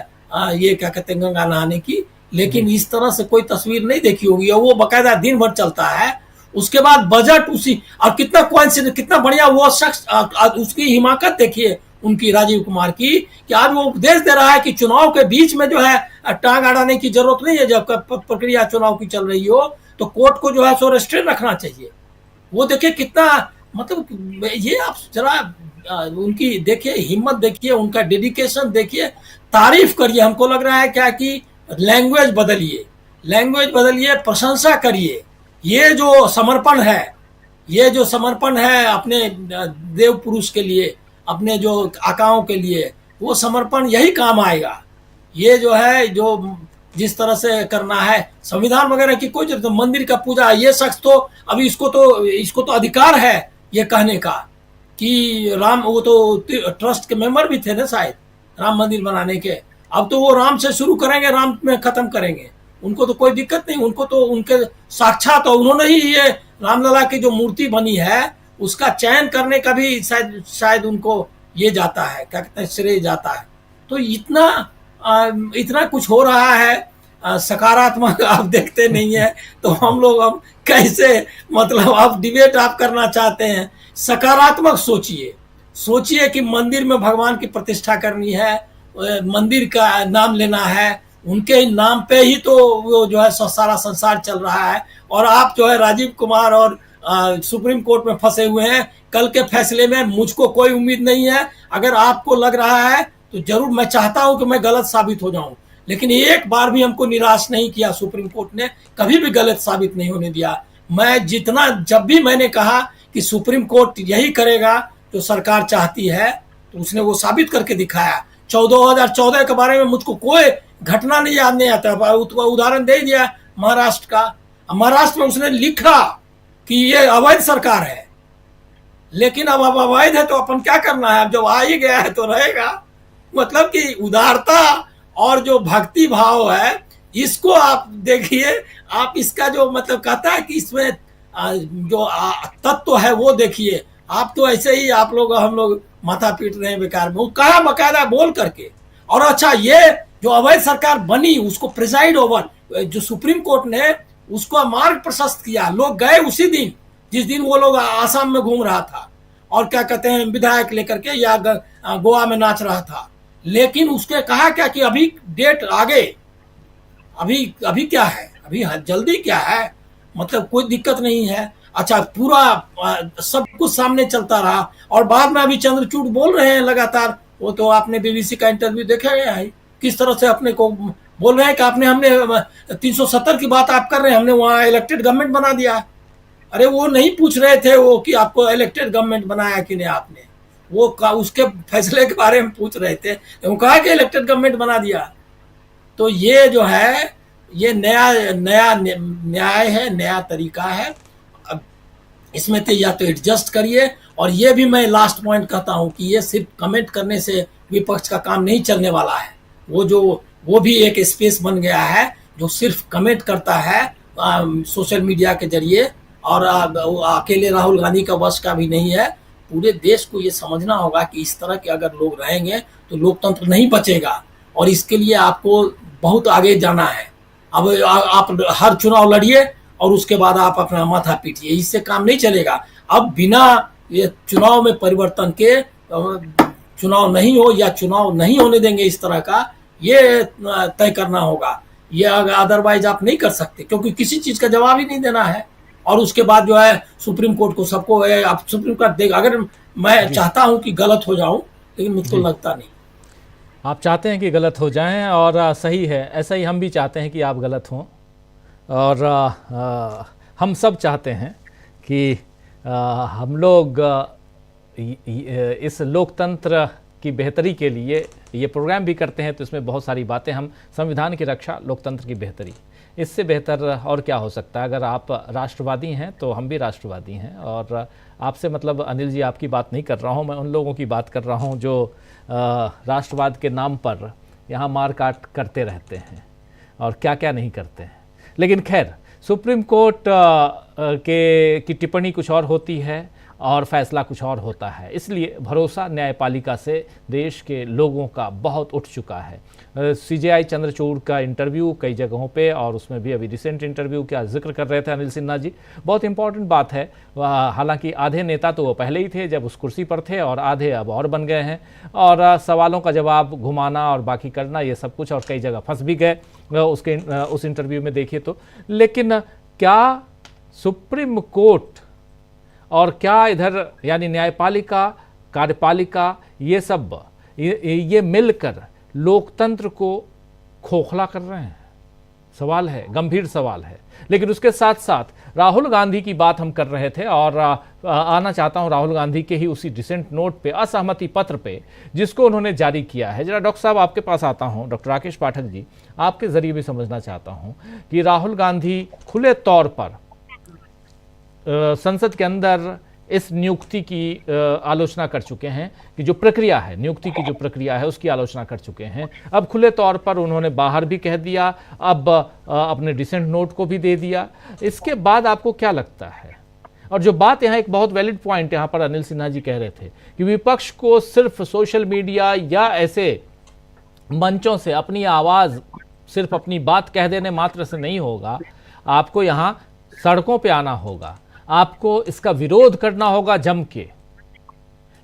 J: ये क्या कहते हैं गंगा नहाने की, लेकिन इस तरह से कोई तस्वीर नहीं देखी होगी। और वो बाकायदा दिन भर चलता है। उसके बाद बजट उसी, और कितना बढ़िया वो शख्स, उसकी हिमाकत देखिए, उनकी, राजीव कुमार की, कि आज वो उपदेश दे रहा है कि चुनाव के बीच में जो है टांग अड़ाने की जरूरत नहीं है। जब प्रक्रिया चुनाव की चल रही हो तो कोर्ट को जो है सो रेस्ट्रेन रखना चाहिए। वो देखिए कितना, मतलब ये आप जरा उनकी देखिए हिम्मत, देखिए उनका डेडिकेशन, देखिए तारीफ करिए। हमको लग रहा है क्या कि लैंग्वेज बदलिए, प्रशंसा करिए। ये जो समर्पण है अपने देव पुरुष के लिए, अपने जो आकाओं के लिए, वो समर्पण यही काम आएगा। ये जो है, जो जिस तरह से करना है, संविधान वगैरह की कोई जरूरत, मंदिर का पूजा, ये शख्स तो अभी इसको तो अधिकार है ये कहने का कि राम, वो तो ट्रस्ट के मेंबर भी थे ना शायद राम मंदिर बनाने के। अब तो वो राम से शुरू करेंगे, राम में खत्म करेंगे। उनको तो कोई दिक्कत नहीं, उनको तो उनके साक्षात, और उन्होंने ही ये रामलला की जो मूर्ति बनी है उसका चयन करने का भी शायद उनको ये जाता है, क्या कहते हैं, श्रेय जाता है। तो इतना कुछ हो रहा है सकारात्मक आप देखते नहीं है, तो हम लोग अब कैसे, मतलब आप डिबेट आप करना चाहते हैं, सकारात्मक सोचिए कि मंदिर में भगवान की प्रतिष्ठा करनी है, मंदिर का नाम लेना है, उनके नाम पे ही तो वो जो है सारा संसार चल रहा है। और आप जो है राजीव कुमार और सुप्रीम कोर्ट में फंसे हुए हैं। कल के फैसले में मुझको कोई उम्मीद नहीं है। अगर आपको लग रहा है तो जरूर, मैं चाहता हूं कि मैं गलत साबित हो जाऊं, लेकिन एक बार भी हमको निराश नहीं किया सुप्रीम कोर्ट ने, कभी भी गलत साबित नहीं होने दिया। जब भी मैंने कहा कि सुप्रीम कोर्ट यही करेगा जो सरकार चाहती है, तो उसने वो साबित करके दिखाया। 2014 के बारे में मुझको कोई घटना नहीं याद नहीं आता, उदाहरण दे दिया महाराष्ट्र का। महाराष्ट्र में उसने लिखा कि ये अवैध सरकार है, लेकिन अब अवैध है तो अपन क्या करना है, अब जब आ ही गया है तो रहेगा। मतलब कि उदारता और जो भक्ति भाव है, इसको आप देखिए, आप इसका जो मतलब कहता है कि इसमें जो तत्व है वो देखिए। आप तो ऐसे ही हम लोग माथा पीट रहे हैं बेकार में। वो कहा बकायदा बोल करके। और अच्छा, ये जो अवैध सरकार बनी उसको प्रिसाइड ओवर, जो सुप्रीम कोर्ट ने उसको मार्ग प्रशस्त किया। लोग गए उसी दिन जिस दिन वो लोग आसाम में घूम रहा था और क्या कहते हैं विधायक लेकर के, या गोवा में नाच रहा था। लेकिन उसके कहा क्या कि अभी डेट आगे, अभी क्या है, अभी जल्दी क्या है, मतलब कोई दिक्कत नहीं है। अच्छा, पूरा सब कुछ सामने चलता रहा और बाद में अभी चंद्रचूड़ बोल रहे हैं लगातार। वो तो आपने बीबीसी का इंटरव्यू देखा है, किस तरह से अपने को बोल रहे हैं कि हमने 370 की बात आप कर रहे हैं, हमने वहां इलेक्टेड गवर्नमेंट बना दिया। अरे वो नहीं पूछ रहे थे वो कि आपको इलेक्टेड गवर्नमेंट बनाया कि नहीं आपने, वो उसके फैसले के बारे में पूछ रहे थे। वो कहा कि इलेक्टेड गवर्नमेंट बना दिया। तो ये जो है, ये नया न्याय है, नया तरीका है। अब इसमें तो या तो एडजस्ट करिए, और ये भी मैं लास्ट पॉइंट कहता हूं कि ये सिर्फ कमेंट करने से विपक्ष का काम नहीं चलने वाला है। वो भी एक स्पेस बन गया है जो सिर्फ कमेंट करता है सोशल मीडिया के जरिए, और अकेले राहुल गांधी का वश का भी नहीं है। पूरे देश को ये समझना होगा कि इस तरह के अगर लोग रहेंगे तो लोकतंत्र नहीं बचेगा, और इसके लिए आपको बहुत आगे जाना है। अब आप हर चुनाव लड़िए और उसके बाद आप अपना माथा पीटिए, इससे काम नहीं चलेगा। अब बिना ये चुनाव में परिवर्तन के चुनाव नहीं हो, या चुनाव नहीं होने देंगे इस तरह का, ये तय करना होगा। ये अदरवाइज आप नहीं कर सकते, क्योंकि किसी चीज का जवाब ही नहीं देना है। और उसके बाद जो है सुप्रीम कोर्ट को सबको आप सुप्रीम कोर्ट देगा। अगर मैं चाहता हूं कि गलत हो जाऊं, लेकिन मुझको लगता नहीं।
A: आप चाहते हैं कि गलत हो जाएं, और सही है, ऐसा ही हम भी चाहते हैं कि आप गलत हों, और हम सब चाहते हैं कि हम लोग इस लोकतंत्र की बेहतरी के लिए ये प्रोग्राम भी करते हैं। तो इसमें बहुत सारी बातें, हम संविधान की रक्षा, लोकतंत्र की बेहतरी, इससे बेहतर और क्या हो सकता है। अगर आप राष्ट्रवादी हैं तो हम भी राष्ट्रवादी हैं, और आपसे मतलब अनिल जी आपकी बात नहीं कर रहा हूं, मैं उन लोगों की बात कर रहा हूं जो राष्ट्रवाद के नाम पर यहाँ मार काट करते रहते हैं और क्या क्या नहीं करते हैं। लेकिन खैर, सुप्रीम कोर्ट की टिप्पणी कुछ और होती है, और फैसला कुछ और होता है। इसलिए भरोसा न्यायपालिका से देश के लोगों का बहुत उठ चुका है। सीजेआई चंद्रचूड़ का इंटरव्यू कई जगहों पे, और उसमें भी अभी रिसेंट इंटरव्यू का जिक्र कर रहे थे अनिल सिन्हा जी, बहुत इंपॉर्टेंट बात है। हालांकि आधे नेता तो वो पहले ही थे जब उस कुर्सी पर थे, और आधे अब और बन गए हैं, और सवालों का जवाब घुमाना और बाकी करना ये सब कुछ, और कई जगह फंस भी गए उस इंटरव्यू में देखिए तो। लेकिन क्या सुप्रीम कोर्ट और क्या इधर यानी न्यायपालिका, कार्यपालिका, ये सब ये मिलकर लोकतंत्र को खोखला कर रहे हैं? सवाल है, गंभीर सवाल है। लेकिन उसके साथ साथ राहुल गांधी की बात हम कर रहे थे, और आना चाहता हूं राहुल गांधी के ही उसी डिसेंट नोट पे, असहमति पत्र पे, जिसको उन्होंने जारी किया है। जरा डॉक्टर साहब आपके पास आता हूं, डॉक्टर राकेश पाठक जी, आपके जरिए भी समझना चाहता हूं कि राहुल गांधी खुले तौर पर संसद के अंदर इस नियुक्ति की आलोचना कर चुके हैं, कि जो प्रक्रिया है, नियुक्ति की जो प्रक्रिया है उसकी आलोचना कर चुके हैं। अब खुले तौर पर उन्होंने बाहर भी कह दिया, अब अपने डिसेंट नोट को भी दे दिया। इसके बाद आपको क्या लगता है? और जो बात यहाँ एक बहुत वैलिड पॉइंट यहाँ पर अनिल सिन्हा जी कह रहे थे कि विपक्ष को सिर्फ सोशल मीडिया या ऐसे मंचों से अपनी आवाज़, सिर्फ अपनी बात कह देने मात्र से नहीं होगा, आपको यहाँ सड़कों पे आना होगा, आपको इसका विरोध करना होगा जम के।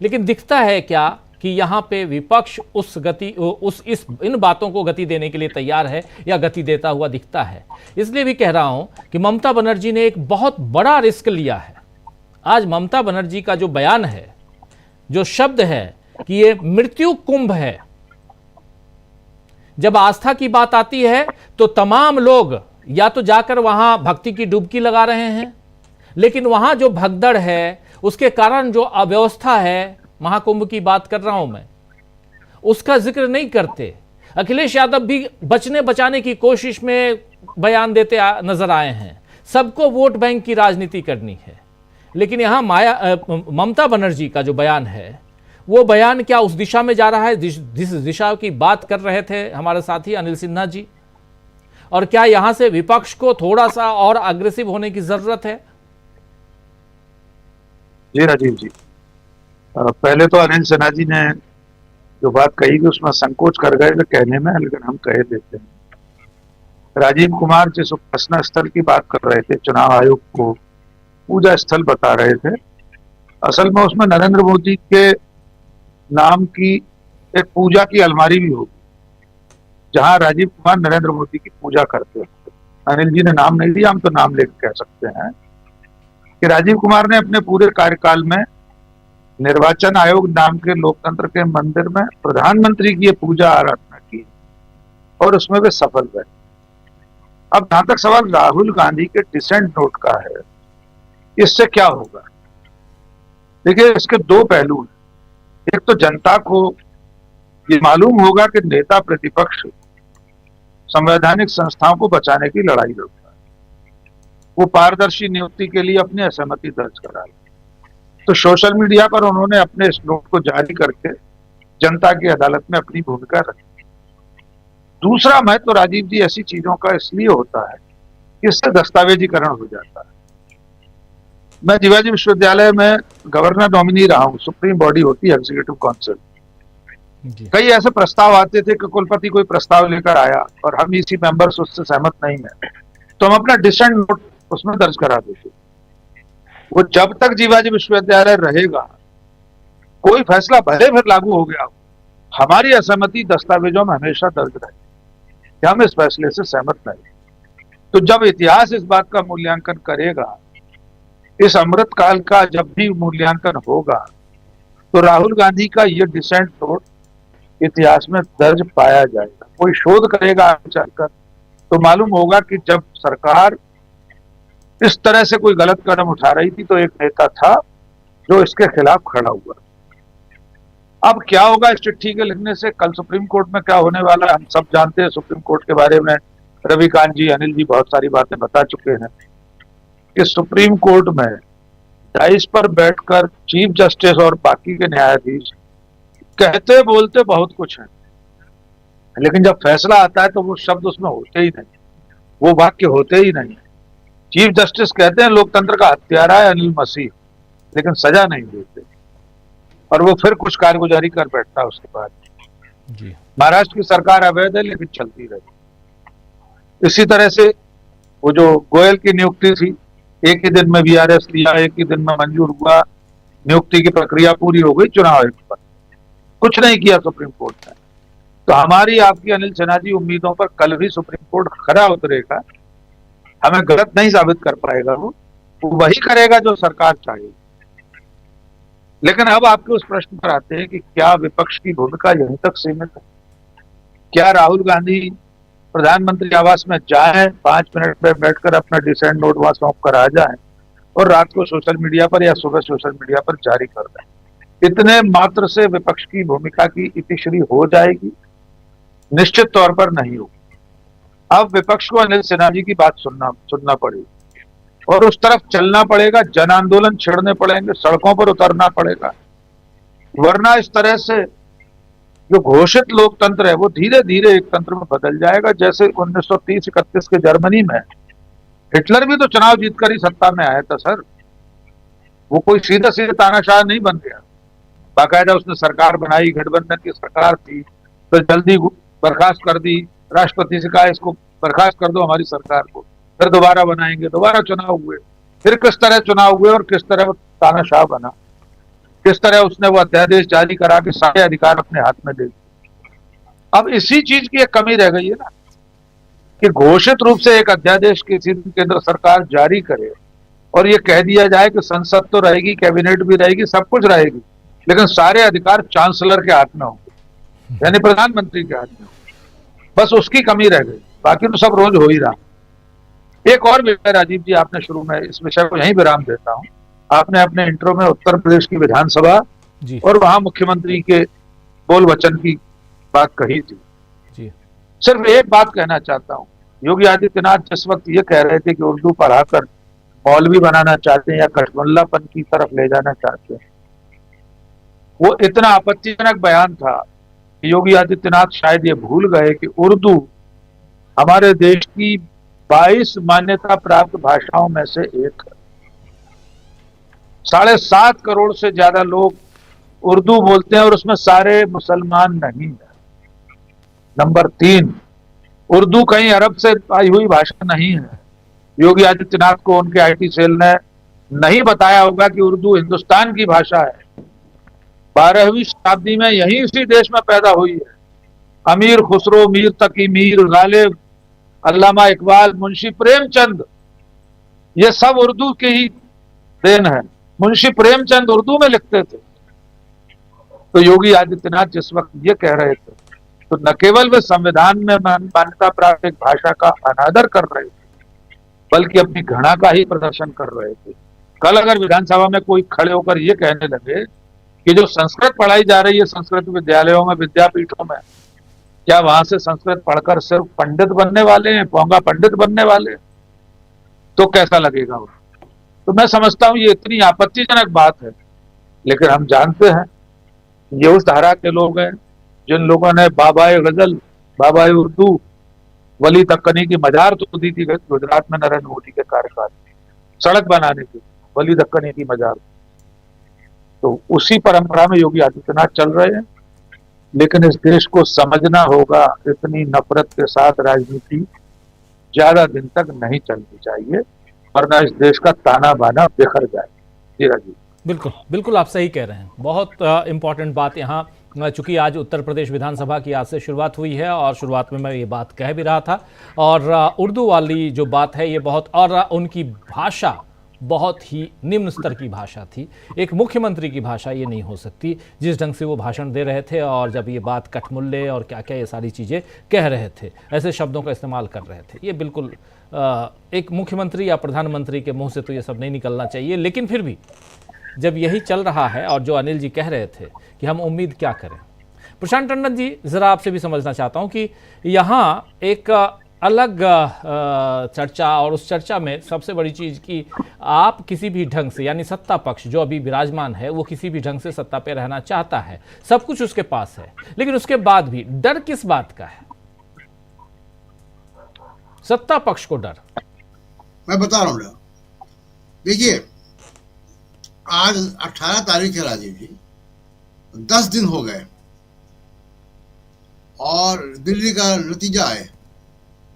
A: लेकिन दिखता है क्या कि यहाँ पे विपक्ष इन बातों को गति देने के लिए तैयार है, या गति देता हुआ दिखता है? इसलिए भी कह रहा हूं कि ममता बनर्जी ने एक बहुत बड़ा रिस्क लिया है। आज ममता बनर्जी का जो बयान है, जो शब्द है कि ये मृत्यु कुंभ है, जब आस्था की बात आती है तो तमाम लोग या तो जाकर वहां भक्ति की डुबकी लगा रहे हैं, लेकिन वहां जो भगदड़ है उसके कारण जो अव्यवस्था है, महाकुंभ की बात कर रहा हूं मैं, उसका जिक्र नहीं करते। अखिलेश यादव भी बचने बचाने की कोशिश में बयान देते नजर आए हैं, सबको वोट बैंक की राजनीति करनी है। लेकिन यहां ममता बनर्जी का जो बयान है, वो बयान क्या उस दिशा में जा रहा है जिस दिशा की बात कर रहे थे हमारे साथी अनिल सिन्हा जी? और क्या यहां से विपक्ष को थोड़ा सा और अग्रेसिव होने की जरूरत है?
F: जी राजीव जी, पहले तो अनिल सिन्हा जी ने जो बात कही थी उसमें संकोच कर गए थे कहने में, लेकिन हम कह देते हैं। राजीव कुमार जिस उपासना स्थल की बात कर रहे थे, चुनाव आयोग को पूजा स्थल बता रहे थे, असल में उसमें नरेंद्र मोदी के नाम की एक पूजा की अलमारी भी होगी, जहां राजीव कुमार नरेंद्र मोदी की पूजा करते हैं। अनिल जी ने नाम नहीं दिया, हम तो नाम लेकर कह सकते हैं कि राजीव कुमार ने अपने पूरे कार्यकाल में निर्वाचन आयोग नाम के लोकतंत्र के मंदिर में प्रधानमंत्री की ये पूजा आराधना की, और उसमें वे सफल रहे। अब जहां तक सवाल राहुल गांधी के डिसेंट नोट का है, इससे क्या होगा? देखिए, इसके दो पहलू हैं। एक तो जनता को ये मालूम होगा कि नेता प्रतिपक्ष संवैधानिक संस्थाओं को बचाने की लड़ाई लड़ता है, वो पारदर्शी नियुक्ति के लिए अपनी असहमति दर्ज करा ली। तो सोशल मीडिया पर उन्होंने अपने इस नोट को जारी करके जनता की अदालत में अपनी भूमिका रखी। दूसरा महत्व राजीव जी ऐसी चीजों का इसलिए होता है कि इससे दस्तावेजीकरण हो जाता है। मैं जीवाजी विश्वविद्यालय में गवर्नर नॉमिनी रहा हूं, सुप्रीम बॉडी होती है एग्जीक्यूटिव काउंसिल। कई ऐसे प्रस्ताव आते थे कि कुलपति कोई प्रस्ताव लेकर आया और हम इसी मेंबर्स उससे सहमत नहीं है, तो हम अपना डिसेंट नोट उसमें दर्ज करा देते। वो जब तक जीवाजी विश्वविद्यालय रहेगा, कोई फैसला भले फिर लागू हो गया, हमारी असहमति दस्तावेजों में हमेशा दर्ज रहेगी कि हम इस फैसले से सहमत नहीं। तो जब इतिहास इस बात का मूल्यांकन करेगा, इस अमृत काल का जब भी मूल्यांकन होगा, तो राहुल गांधी का ये डिसेंट नोट इतिहास में दर्ज पाया जाएगा। कोई शोध करेगा आगे चलकर तो मालूम होगा कि जब सरकार इस तरह से कोई गलत कदम उठा रही थी तो एक नेता था जो इसके खिलाफ खड़ा हुआ। अब क्या होगा इस चिट्ठी के लिखने से, कल सुप्रीम कोर्ट में क्या होने वाला है हम सब जानते हैं। सुप्रीम कोर्ट के बारे में रविकांत जी, अनिल जी बहुत सारी बातें बता चुके हैं कि सुप्रीम कोर्ट में डाइस पर बैठकर चीफ जस्टिस और बाकी के न्यायाधीश कहते बोलते बहुत कुछ है, लेकिन जब फैसला आता है तो वो शब्द उसमें होते ही नहीं, वो वाक्य होते ही नहीं। चीफ जस्टिस कहते हैं लोकतंत्र का हत्यारा है अनिल मसीह, लेकिन सजा नहीं देते, और वो फिर कुछ कारगुजारी कर बैठता उसके बाद।
A: जी।
F: महाराष्ट्र की सरकार अवैध है लेकिन चलती रही। इसी तरह से वो जो गोयल की नियुक्ति थी, एक ही दिन में वीआरएस लिया, एक ही दिन में मंजूर हुआ, नियुक्ति की प्रक्रिया पूरी हो गई, चुनाव आयोग पर कुछ नहीं किया सुप्रीम कोर्ट ने। तो हमारी आपकी अनिल सिन्हा जी उम्मीदों पर कल भी सुप्रीम कोर्ट खरा उतरेगा, हमें गलत नहीं साबित कर पाएगा, वो वही करेगा जो सरकार चाहेगी। लेकिन अब आपके उस प्रश्न पर आते हैं कि क्या विपक्ष की भूमिका यहीं तक सीमित है? क्या राहुल गांधी प्रधानमंत्री आवास में जाएं, 5 मिनट में बैठकर अपना डिसेंट नोट वहां सौंप कर आ जाएं और रात को सोशल मीडिया पर या सुबह सोशल मीडिया पर जारी कर दें? इतने मात्र से विपक्ष की भूमिका की इतिश्री हो जाएगी? निश्चित तौर पर नहीं होगी। अब विपक्ष को अनिल सिन्हा जी की बात सुनना पड़ेगी और उस तरफ चलना पड़ेगा, जन आंदोलन छेड़ने पड़ेंगे, सड़कों पर उतरना पड़ेगा, वरना इस तरह से जो घोषित लोकतंत्र है वो धीरे धीरे एक तंत्र में बदल जाएगा। जैसे 1930-31 के जर्मनी में हिटलर भी तो चुनाव जीतकर ही सत्ता में आया था सर, वो कोई सीधे सीधे तानाशाह नहीं बन गया, बाकायदा उसने सरकार बनाई, गठबंधन की सरकार थी, तो जल्दी बर्खास्त कर दी, राष्ट्रपति से कहा इसको बर्खास्त कर दो हमारी सरकार को, फिर दोबारा बनाएंगे, दोबारा चुनाव हुए, फिर किस तरह चुनाव हुए और किस तरह वो तानाशाह बना, किस तरह उसने वो अध्यादेश जारी करा के सारे अधिकार अपने हाथ में दे दिए। अब इसी चीज की एक कमी रह गई है ना कि घोषित रूप से एक अध्यादेश किसी केंद्र सरकार जारी करे और ये कह दिया जाए कि संसद तो रहेगी, कैबिनेट भी रहेगी, सब कुछ रहेगी, लेकिन सारे अधिकार चांसलर के हाथ में होंगे, यानी प्रधानमंत्री के हाथ में होंगे। बस उसकी कमी रह गई, बाकी तो सब रोज हो ही रहा। एक और विषय राजीव जी, आपने शुरू में इस विषय को यहीं विराम देता हूं, आपने अपने इंट्रो में उत्तर प्रदेश की विधानसभा और वहां मुख्यमंत्री के बोल वचन की बात कही थी
A: जी।
F: सिर्फ एक बात कहना चाहता हूं, योगी आदित्यनाथ जिस वक्त ये कह रहे थे कि उर्दू पढ़ाकर मौलवी बनाना चाहते हैं या कठमुल्लापन की तरफ ले जाना चाहते हैं, वो इतना आपत्तिजनक बयान था कि योगी आदित्यनाथ शायद ये भूल गए कि उर्दू हमारे देश की 22 मान्यता प्राप्त भाषाओं में से एक है। 7.5 करोड़ से ज्यादा लोग उर्दू बोलते हैं और उसमें सारे मुसलमान नहीं है। नंबर 3, उर्दू कहीं अरब से आई हुई भाषा नहीं है। योगी आदित्यनाथ को उनके आईटी सेल ने नहीं बताया होगा कि उर्दू हिंदुस्तान की भाषा है, 12वीं शताब्दी में यही इसी देश में पैदा हुई है। अमीर खुसरो, मीर तकी, मीर गालिब, अल्लामा इकबाल, मुंशी प्रेमचंद, ये सब उर्दू की ही देन है। मुंशी प्रेमचंद उर्दू में लिखते थे। तो योगी आदित्यनाथ जिस वक्त ये कह रहे थे तो न केवल वे संविधान में मान्यता प्राप्त एक भाषा का अनादर कर रहे थे, बल्कि अपनी घृणा का ही प्रदर्शन कर रहे थे। कल अगर विधानसभा में कोई खड़े होकर ये कहने लगे कि जो संस्कृत पढ़ाई जा रही है संस्कृत विद्यालयों में, विद्यापीठों में, क्या वहां से संस्कृत पढ़कर सिर्फ पंडित बनने वाले हैं, पोंगा पंडित बनने वाले हैं, तो कैसा लगेगा वो? तो मैं समझता हूं ये इतनी आपत्तिजनक बात है, लेकिन हम जानते हैं ये उस धारा के लोग हैं जिन लोगों ने बाबाए गजल, बाबाए उर्दू, वली दक्कनी की मजार तो दी थी गुजरात में नरेंद्र मोदी के कार्यकाल में, सड़क बनाने की वली दक्कनी की मजार। तो उसी परंपरा में योगी आदित्यनाथ चल रहे हैं, लेकिन इस देश को समझना होगा इतनी नफरत के साथ राजनीति ज्यादा दिन तक नहीं चलनी चाहिए, वरना इस देश का ताना बाना बिखर जाए। जी राजीव,
A: बिल्कुल बिल्कुल आप सही कह रहे हैं। बहुत इंपॉर्टेंट बात यहाँ, चूंकि आज उत्तर प्रदेश विधानसभा की आज से शुरुआत हुई है और शुरुआत में मैं ये बात कह भी रहा था, और उर्दू वाली जो बात है ये बहुत, और उनकी भाषा बहुत ही निम्न स्तर की भाषा थी। एक मुख्यमंत्री की भाषा ये नहीं हो सकती जिस ढंग से वो भाषण दे रहे थे, और जब ये बात कठमुल्ले और क्या क्या ये सारी चीज़ें कह रहे थे, ऐसे शब्दों का इस्तेमाल कर रहे थे, ये बिल्कुल एक मुख्यमंत्री या प्रधानमंत्री के मुंह से तो ये सब नहीं निकलना चाहिए। लेकिन फिर भी जब यही चल रहा है और जो अनिल जी कह रहे थे कि हम उम्मीद क्या करें, प्रशांत टंडन जी ज़रा आपसे भी समझना चाहता हूं कि यहाँ एक अलग चर्चा, और उस चर्चा में सबसे बड़ी चीज़ कि आप किसी भी ढंग से, यानी सत्ता पक्ष जो अभी विराजमान है वो किसी भी ढंग से सत्ता पे रहना चाहता है, सब कुछ उसके पास है, लेकिन उसके बाद भी डर किस बात का है? सत्ता पक्ष को डर,
G: मैं बता रहा हूं। देखिए, आज 18 तारीख है राजीव जी, 10 दिन हो गए और दिल्ली का नतीजा है,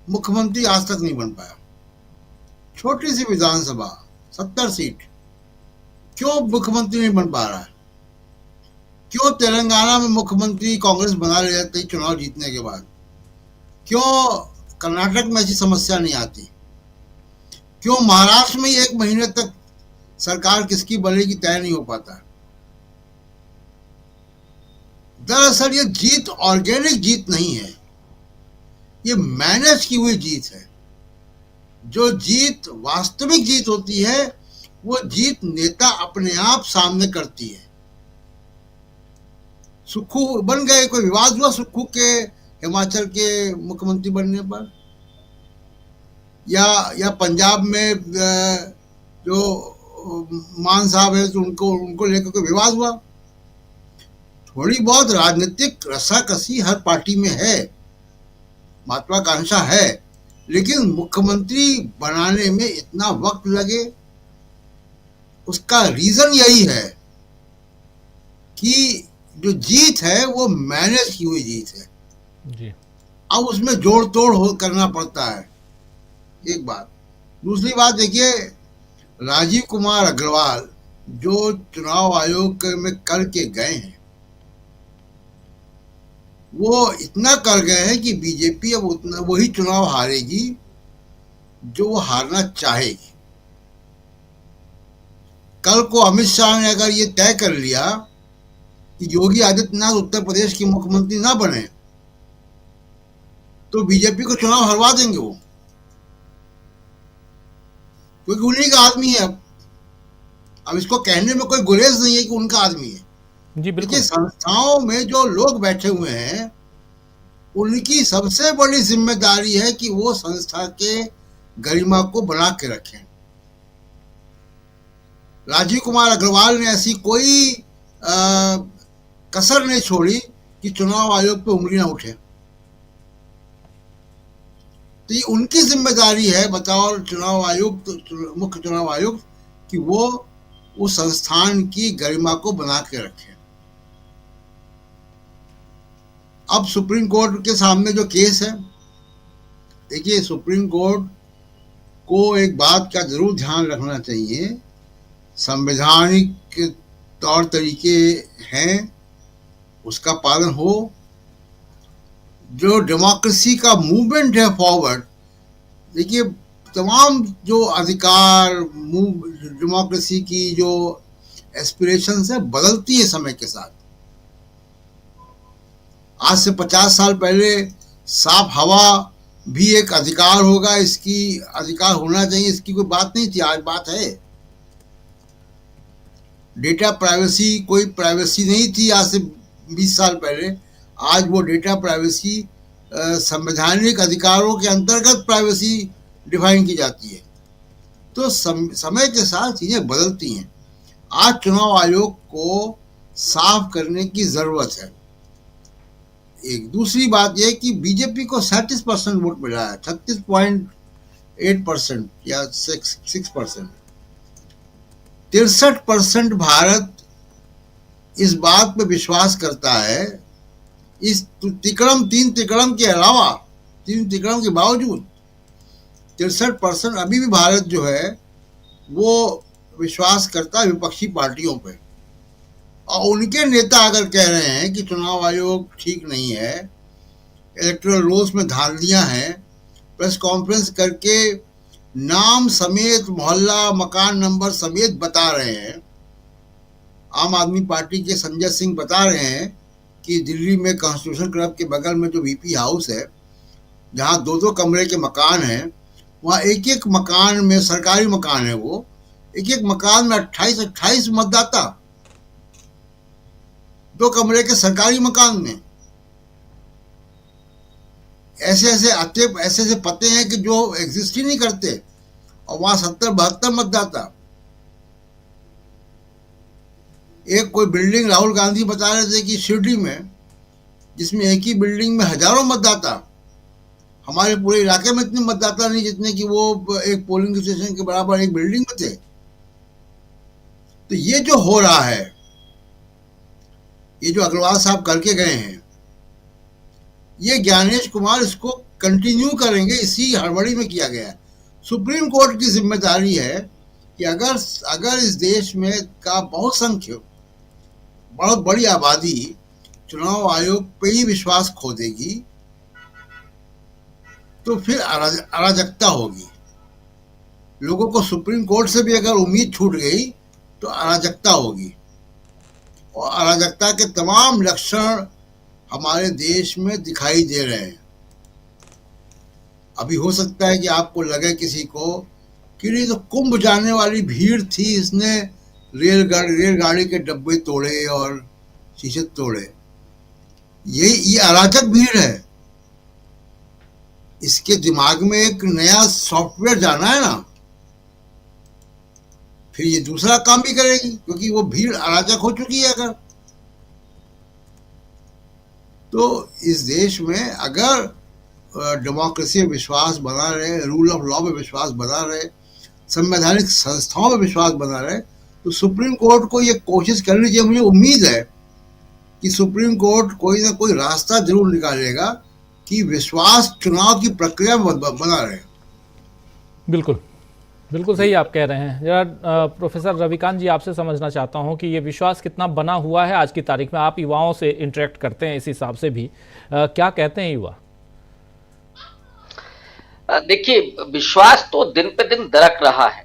G: मुख्यमंत्री आज तक नहीं बन पाया। छोटी सी विधानसभा, 70 सीट, क्यों मुख्यमंत्री नहीं बन पा रहा है? क्यों तेलंगाना में मुख्यमंत्री कांग्रेस बना ले जाती चुनाव जीतने के बाद? क्यों कर्नाटक में ऐसी समस्या नहीं आती? क्यों महाराष्ट्र में 1 महीने तक सरकार किसकी बनेगी तय नहीं हो पाता? दरअसल ये जीत ऑर्गेनिक जीत नहीं है, ये मैनेज की हुई जीत है। जो जीत वास्तविक जीत होती है वो जीत नेता अपने आप सामने करती है। सुक्खू बन गए, कोई विवाद हुआ सुक्खू के हिमाचल के मुख्यमंत्री बनने पर, या पंजाब में जो मान साहब है तो उनको लेकर कोई विवाद हुआ? थोड़ी बहुत राजनीतिक रस्साकसी हर पार्टी में है, महत्वाकांक्षा है, लेकिन मुख्यमंत्री बनाने में इतना वक्त लगे, उसका रीजन यही है कि जो जीत है वो मैनेज की हुई जीत है
A: जी।
G: अब उसमें जोड़ तोड़ करना पड़ता है, एक बात। दूसरी बात देखिए, राजीव कुमार अग्रवाल जो चुनाव आयोग में करके गए हैं, वो इतना कर गए हैं कि बीजेपी अब उतना वही चुनाव हारेगी जो वो हारना चाहेगी। कल को अमित शाह ने अगर ये तय कर लिया कि योगी आदित्यनाथ उत्तर प्रदेश के मुख्यमंत्री ना बने तो बीजेपी को चुनाव हरवा देंगे वो, क्योंकि उन्हीं का आदमी है। अब इसको कहने में कोई गुरेज नहीं है कि उनका आदमी है
A: जी। बिल्कुल।
G: संस्थाओं में जो लोग बैठे हुए हैं उनकी सबसे बड़ी जिम्मेदारी है कि वो संस्था के गरिमा को बना के रखें। राजीव कुमार अग्रवाल ने ऐसी कोई कसर नहीं छोड़ी कि चुनाव आयोग पे उंगली ना उठे। तो ये उनकी जिम्मेदारी है, बताओ चुनाव आयुक्त, मुख्य चुनाव आयुक्त, कि वो उस संस्थान की गरिमा को बना के रखे। अब सुप्रीम कोर्ट के सामने जो केस है, देखिए सुप्रीम कोर्ट को एक बात का जरूर ध्यान रखना चाहिए, संवैधानिक तौर तरीके हैं उसका पालन हो। जो डेमोक्रेसी का मूवमेंट है फॉरवर्ड, देखिए तमाम जो अधिकार डेमोक्रेसी की जो एस्पिरेशंस है बदलती है समय के साथ। आज से 50 साल पहले साफ हवा भी एक अधिकार होगा, इसकी अधिकार होना चाहिए, इसकी कोई बात नहीं थी, आज बात है। डेटा प्राइवेसी कोई प्राइवेसी नहीं थी आज से 20 साल पहले, आज वो डेटा प्राइवेसी संवैधानिक अधिकारों के अंतर्गत प्राइवेसी डिफाइन की जाती है। तो समय के साथ चीजें बदलती हैं। आज चुनाव आयोग को साफ करने की जरूरत है। एक दूसरी बात यह कि बीजेपी को 37% वोट मिला है, 36.8% या 6%। 63% भारत इस बात पे विश्वास करता है, इस तीन तिकड़म के अलावा, 3 तिकड़म के बावजूद 63% अभी भी भारत जो है वो विश्वास करता है विपक्षी पार्टियों पे। और उनके नेता अगर कह रहे हैं कि चुनाव आयोग ठीक नहीं है, इलेक्टोरल रोल्स में धांधलियां हैं, प्रेस कॉन्फ्रेंस करके नाम समेत, मोहल्ला, मकान नंबर समेत बता रहे हैं। आम आदमी पार्टी के संजय सिंह बता रहे हैं कि दिल्ली में कॉन्स्टिट्यूशन क्लब के बगल में जो वीपी हाउस है, जहां 2-2 कमरे के मकान हैं, वहां एक मकान में, सरकारी मकान है वो, एक मकान में 28 मतदाता, 2 कमरे के सरकारी मकान में। ऐसे पते हैं कि जो एग्जिस्ट ही नहीं करते, और वहां 70-72 मतदाता। एक कोई बिल्डिंग राहुल गांधी बता रहे थे कि शिरडी में, जिसमें एक ही बिल्डिंग में हजारों मतदाता, हमारे पूरे इलाके में इतने मतदाता नहीं जितने कि वो एक पोलिंग स्टेशन के बराबर एक बिल्डिंग में थे। तो ये जो हो रहा है, ये जो अग्रवाल साहब करके गए हैं, ये ज्ञानेश कुमार इसको कंटिन्यू करेंगे, इसी हड़बड़ी में किया गया है। सुप्रीम कोर्ट की जिम्मेदारी है कि अगर इस देश में का बहुत बड़ी आबादी चुनाव आयोग पे ही विश्वास खो देगी, तो फिर अराजकता होगी। लोगों को सुप्रीम कोर्ट से भी अगर उम्मीद छूट गई तो अराजकता होगी, और अराजकता के तमाम लक्षण हमारे देश में दिखाई दे रहे हैं। अभी हो सकता है कि आपको लगे किसी को कि नहीं, तो कुंभ जाने वाली भीड़ थी, इसने रेलगाड़ी के डब्बे तोड़े और शीशे तोड़े। ये अराजक भीड़ है। इसके दिमाग में एक नया सॉफ्टवेयर जाना है ना, फिर ये दूसरा काम भी करेगी, क्योंकि वो भीड़ अराजक हो चुकी है। अगर तो इस देश में अगर डेमोक्रेसी में विश्वास बना रहे, रूल ऑफ लॉ में विश्वास बना रहे, संवैधानिक संस्थाओं में विश्वास बना रहे, तो सुप्रीम कोर्ट को ये कोशिश करनी चाहिए। मुझे उम्मीद है कि सुप्रीम कोर्ट कोई ना कोई रास्ता जरूर निकालेगा कि विश्वास चुनाव की प्रक्रिया में बना रहे।
A: बिल्कुल बिल्कुल सही आप कह रहे हैं। जरा प्रोफेसर रविकांत जी, आपसे समझना चाहता हूं कि ये विश्वास कितना बना हुआ है आज की तारीख में। आप युवाओं से इंटरेक्ट करते हैं, इस हिसाब से भी क्या कहते हैं युवा?
H: देखिए, विश्वास तो दिन पे दिन दरक रहा है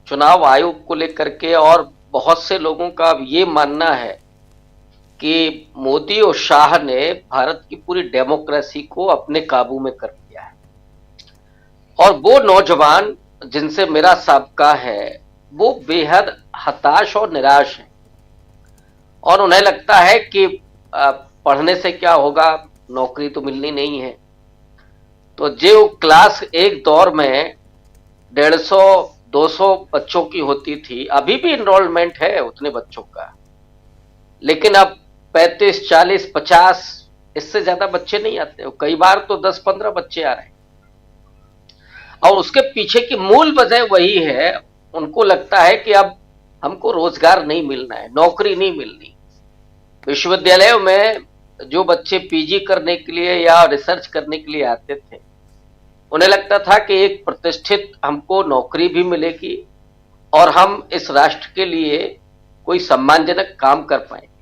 H: चुनाव आयोग को लेकर के, और बहुत से लोगों का ये मानना है कि मोदी और शाह ने भारत की पूरी डेमोक्रेसी को अपने काबू में कर लिया है। और वो नौजवान जिनसे मेरा साबका है, वो बेहद हताश और निराश हैं, और उन्हें लगता है कि पढ़ने से क्या होगा, नौकरी तो मिलनी नहीं है। तो जो क्लास एक दौर में 150-200 बच्चों की होती थी, अभी भी इनरोलमेंट है उतने बच्चों का, लेकिन अब 35, 40, 50 इससे ज्यादा बच्चे नहीं आते। कई बार तो 10-15 बच्चे आ रहे हैं, और उसके पीछे की मूल वजह वही है, उनको लगता है कि अब हमको रोजगार नहीं मिलना है, नौकरी नहीं मिलनी। विश्वविद्यालयों में जो बच्चे पीजी करने के लिए या रिसर्च करने के लिए आते थे, उन्हें लगता था कि एक प्रतिष्ठित हमको नौकरी भी मिलेगी और हम इस राष्ट्र के लिए कोई सम्मानजनक काम कर पाएंगे।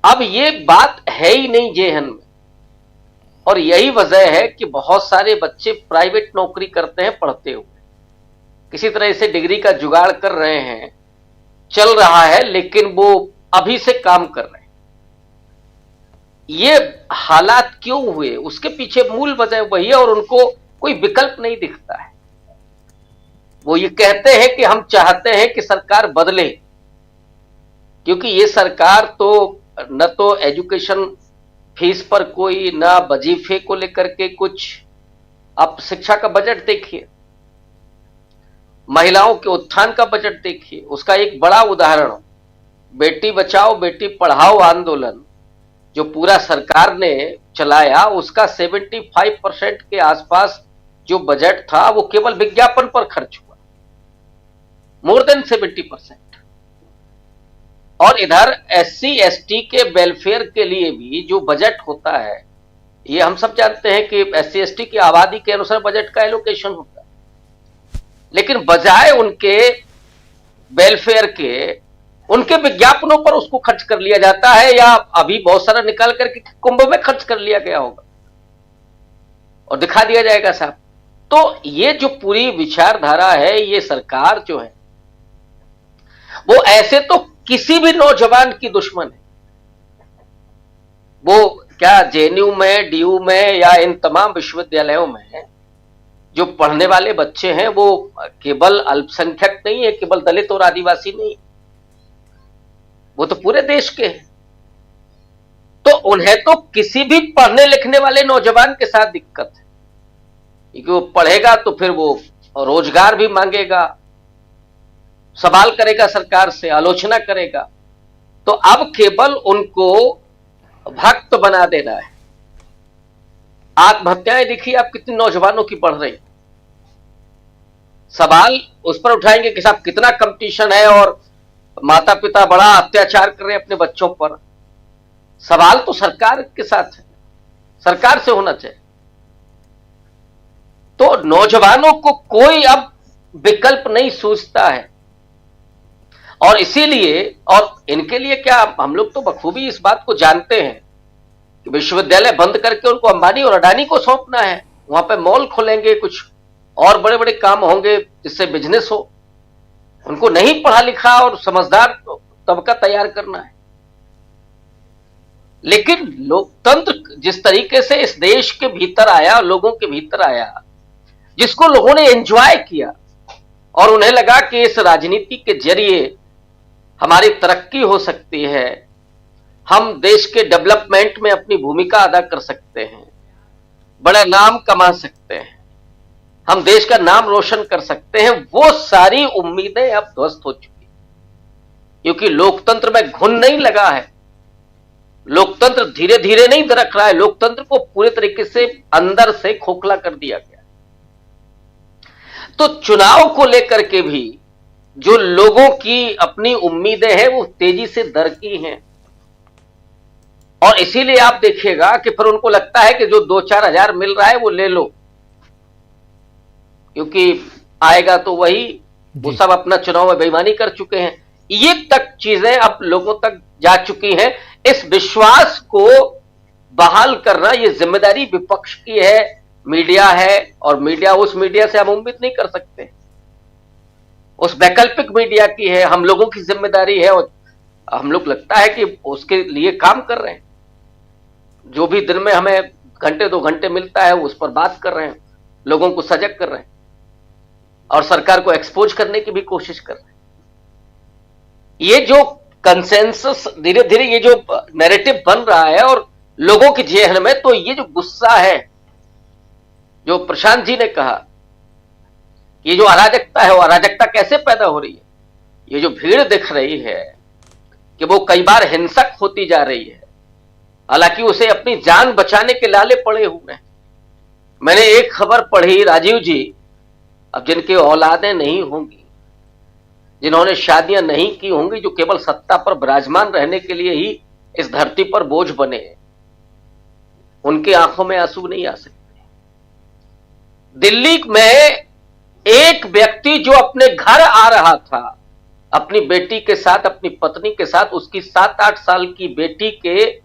H: अब ये बात है ही नहीं जेहन में, और यही वजह है कि बहुत सारे बच्चे प्राइवेट नौकरी करते हैं पढ़ते हुए, किसी तरह से डिग्री का जुगाड़ कर रहे हैं, चल रहा है, लेकिन वो अभी से काम कर रहे हैं। ये हालात क्यों हुए, उसके पीछे मूल वजह वही है, और उनको कोई विकल्प नहीं दिखता है। वो ये कहते हैं कि हम चाहते हैं कि सरकार बदले, क्योंकि ये सरकार तो न तो एजुकेशन फीस पर कोई, ना वजीफे को लेकर के कुछ। आप शिक्षा का बजट देखिए, महिलाओं के उत्थान का बजट देखिए, उसका एक बड़ा उदाहरण बेटी बचाओ बेटी पढ़ाओ आंदोलन जो पूरा सरकार ने चलाया, उसका 75% के आसपास जो बजट था वो केवल विज्ञापन पर खर्च हुआ, मोर देन 70%। और इधर SC/ST के वेलफेयर के लिए भी जो बजट होता है, ये हम सब जानते हैं कि SC/ST की आबादी के अनुसार बजट का एलोकेशन होता है, लेकिन बजाय उनके वेलफेयर के, उनके विज्ञापनों पर उसको खर्च कर लिया जाता है, या अभी बहुत सारा निकाल करके कुंभ में खर्च कर लिया गया होगा और दिखा दिया जाएगा साहब। तो ये जो पूरी विचारधारा है, ये सरकार जो है वो ऐसे तो किसी भी नौजवान की दुश्मन है। वो क्या JNU में, DU में या इन तमाम विश्वविद्यालयों में जो पढ़ने वाले बच्चे हैं, वो केवल अल्पसंख्यक नहीं है, केवल दलित और आदिवासी नहीं, वो तो पूरे देश के हैं। तो उन्हें तो किसी भी पढ़ने लिखने वाले नौजवान के साथ दिक्कत है, क्योंकि वो पढ़ेगा तो फिर वो रोजगार भी मांगेगा, सवाल करेगा सरकार से, आलोचना करेगा। तो अब केवल उनको भक्त बना देना है। आत्महत्याएं देखिए आप कितनी नौजवानों की बढ़ रही, सवाल उस पर उठाएंगे कि साहब कितना कंपटीशन है और माता पिता बड़ा अत्याचार कर रहे हैं अपने बच्चों पर। सवाल तो सरकार के साथ है, सरकार से होना चाहिए। तो नौजवानों को कोई अब विकल्प नहीं सूझता है, और इसीलिए, और इनके लिए क्या, हम लोग तो बखूबी इस बात को जानते हैं कि विश्वविद्यालय बंद करके उनको अंबानी और अडानी को सौंपना है। वहां पे मॉल खोलेंगे, कुछ और बड़े बड़े काम होंगे जिससे बिजनेस हो। उनको नहीं पढ़ा लिखा और समझदार तबका तैयार करना है। लेकिन लोकतंत्र जिस तरीके से इस देश के भीतर आया, लोगों के भीतर आया, जिसको लोगों ने एंजॉय किया और उन्हें लगा कि इस राजनीति के जरिए हमारी तरक्की हो सकती है, हम देश के डेवलपमेंट में अपनी भूमिका अदा कर सकते हैं, बड़ा नाम कमा सकते हैं, हम देश का नाम रोशन कर सकते हैं, वो सारी उम्मीदें अब ध्वस्त हो चुकी, क्योंकि लोकतंत्र में घुन नहीं लगा है। लोकतंत्र धीरे धीरे नहीं दरक रहा है, लोकतंत्र को पूरे तरीके से अंदर से खोखला कर दिया गया। तो चुनाव को लेकर के भी जो लोगों की अपनी उम्मीदें हैं वो तेजी से दरकी हैं, और इसीलिए आप देखिएगा कि फिर उनको लगता है कि जो 2-4 हजार मिल रहा है वो ले लो, क्योंकि आएगा तो वही, वो सब अपना चुनाव में बेईमानी कर चुके हैं। ये तक चीजें अब लोगों तक जा चुकी हैं। इस विश्वास को बहाल करना ये जिम्मेदारी विपक्ष की है, मीडिया है, और मीडिया, उस मीडिया से हम उम्मीद नहीं कर सकते, उस वैकल्पिक मीडिया की है, हम लोगों की जिम्मेदारी है, और हम लोग लगता है कि उसके लिए काम कर रहे हैं। जो भी दिन में हमें घंटे 2 घंटे मिलता है उस पर बात कर रहे हैं, लोगों को सजग कर रहे हैं, और सरकार को एक्सपोज करने की भी कोशिश कर रहे हैं। ये जो कंसेंसस धीरे धीरे, ये जो नैरेटिव बन रहा है और लोगों के जेहन में, तो ये जो गुस्सा है, जो प्रशांत जी ने कहा, ये जो अराजकता है, वो अराजकता कैसे पैदा हो रही है? ये जो भीड़ दिख रही है कि वो कई बार हिंसक होती जा रही है, हालांकि उसे अपनी जान बचाने के लाले पड़े हुए हैं। मैंने एक खबर पढ़ी, राजीव जी, अब जिनके औलादें नहीं होंगी, जिन्होंने शादियां नहीं की होंगी, जो केवल सत्ता पर विराजमान रहने के लिए ही इस धरती पर बोझ बने, उनकी आंखों में आंसू नहीं आ सकते। दिल्ली में एक व्यक्ति जो अपने घर आ रहा था अपनी बेटी के साथ, अपनी पत्नी के साथ, उसकी 7-8 साल की बेटी के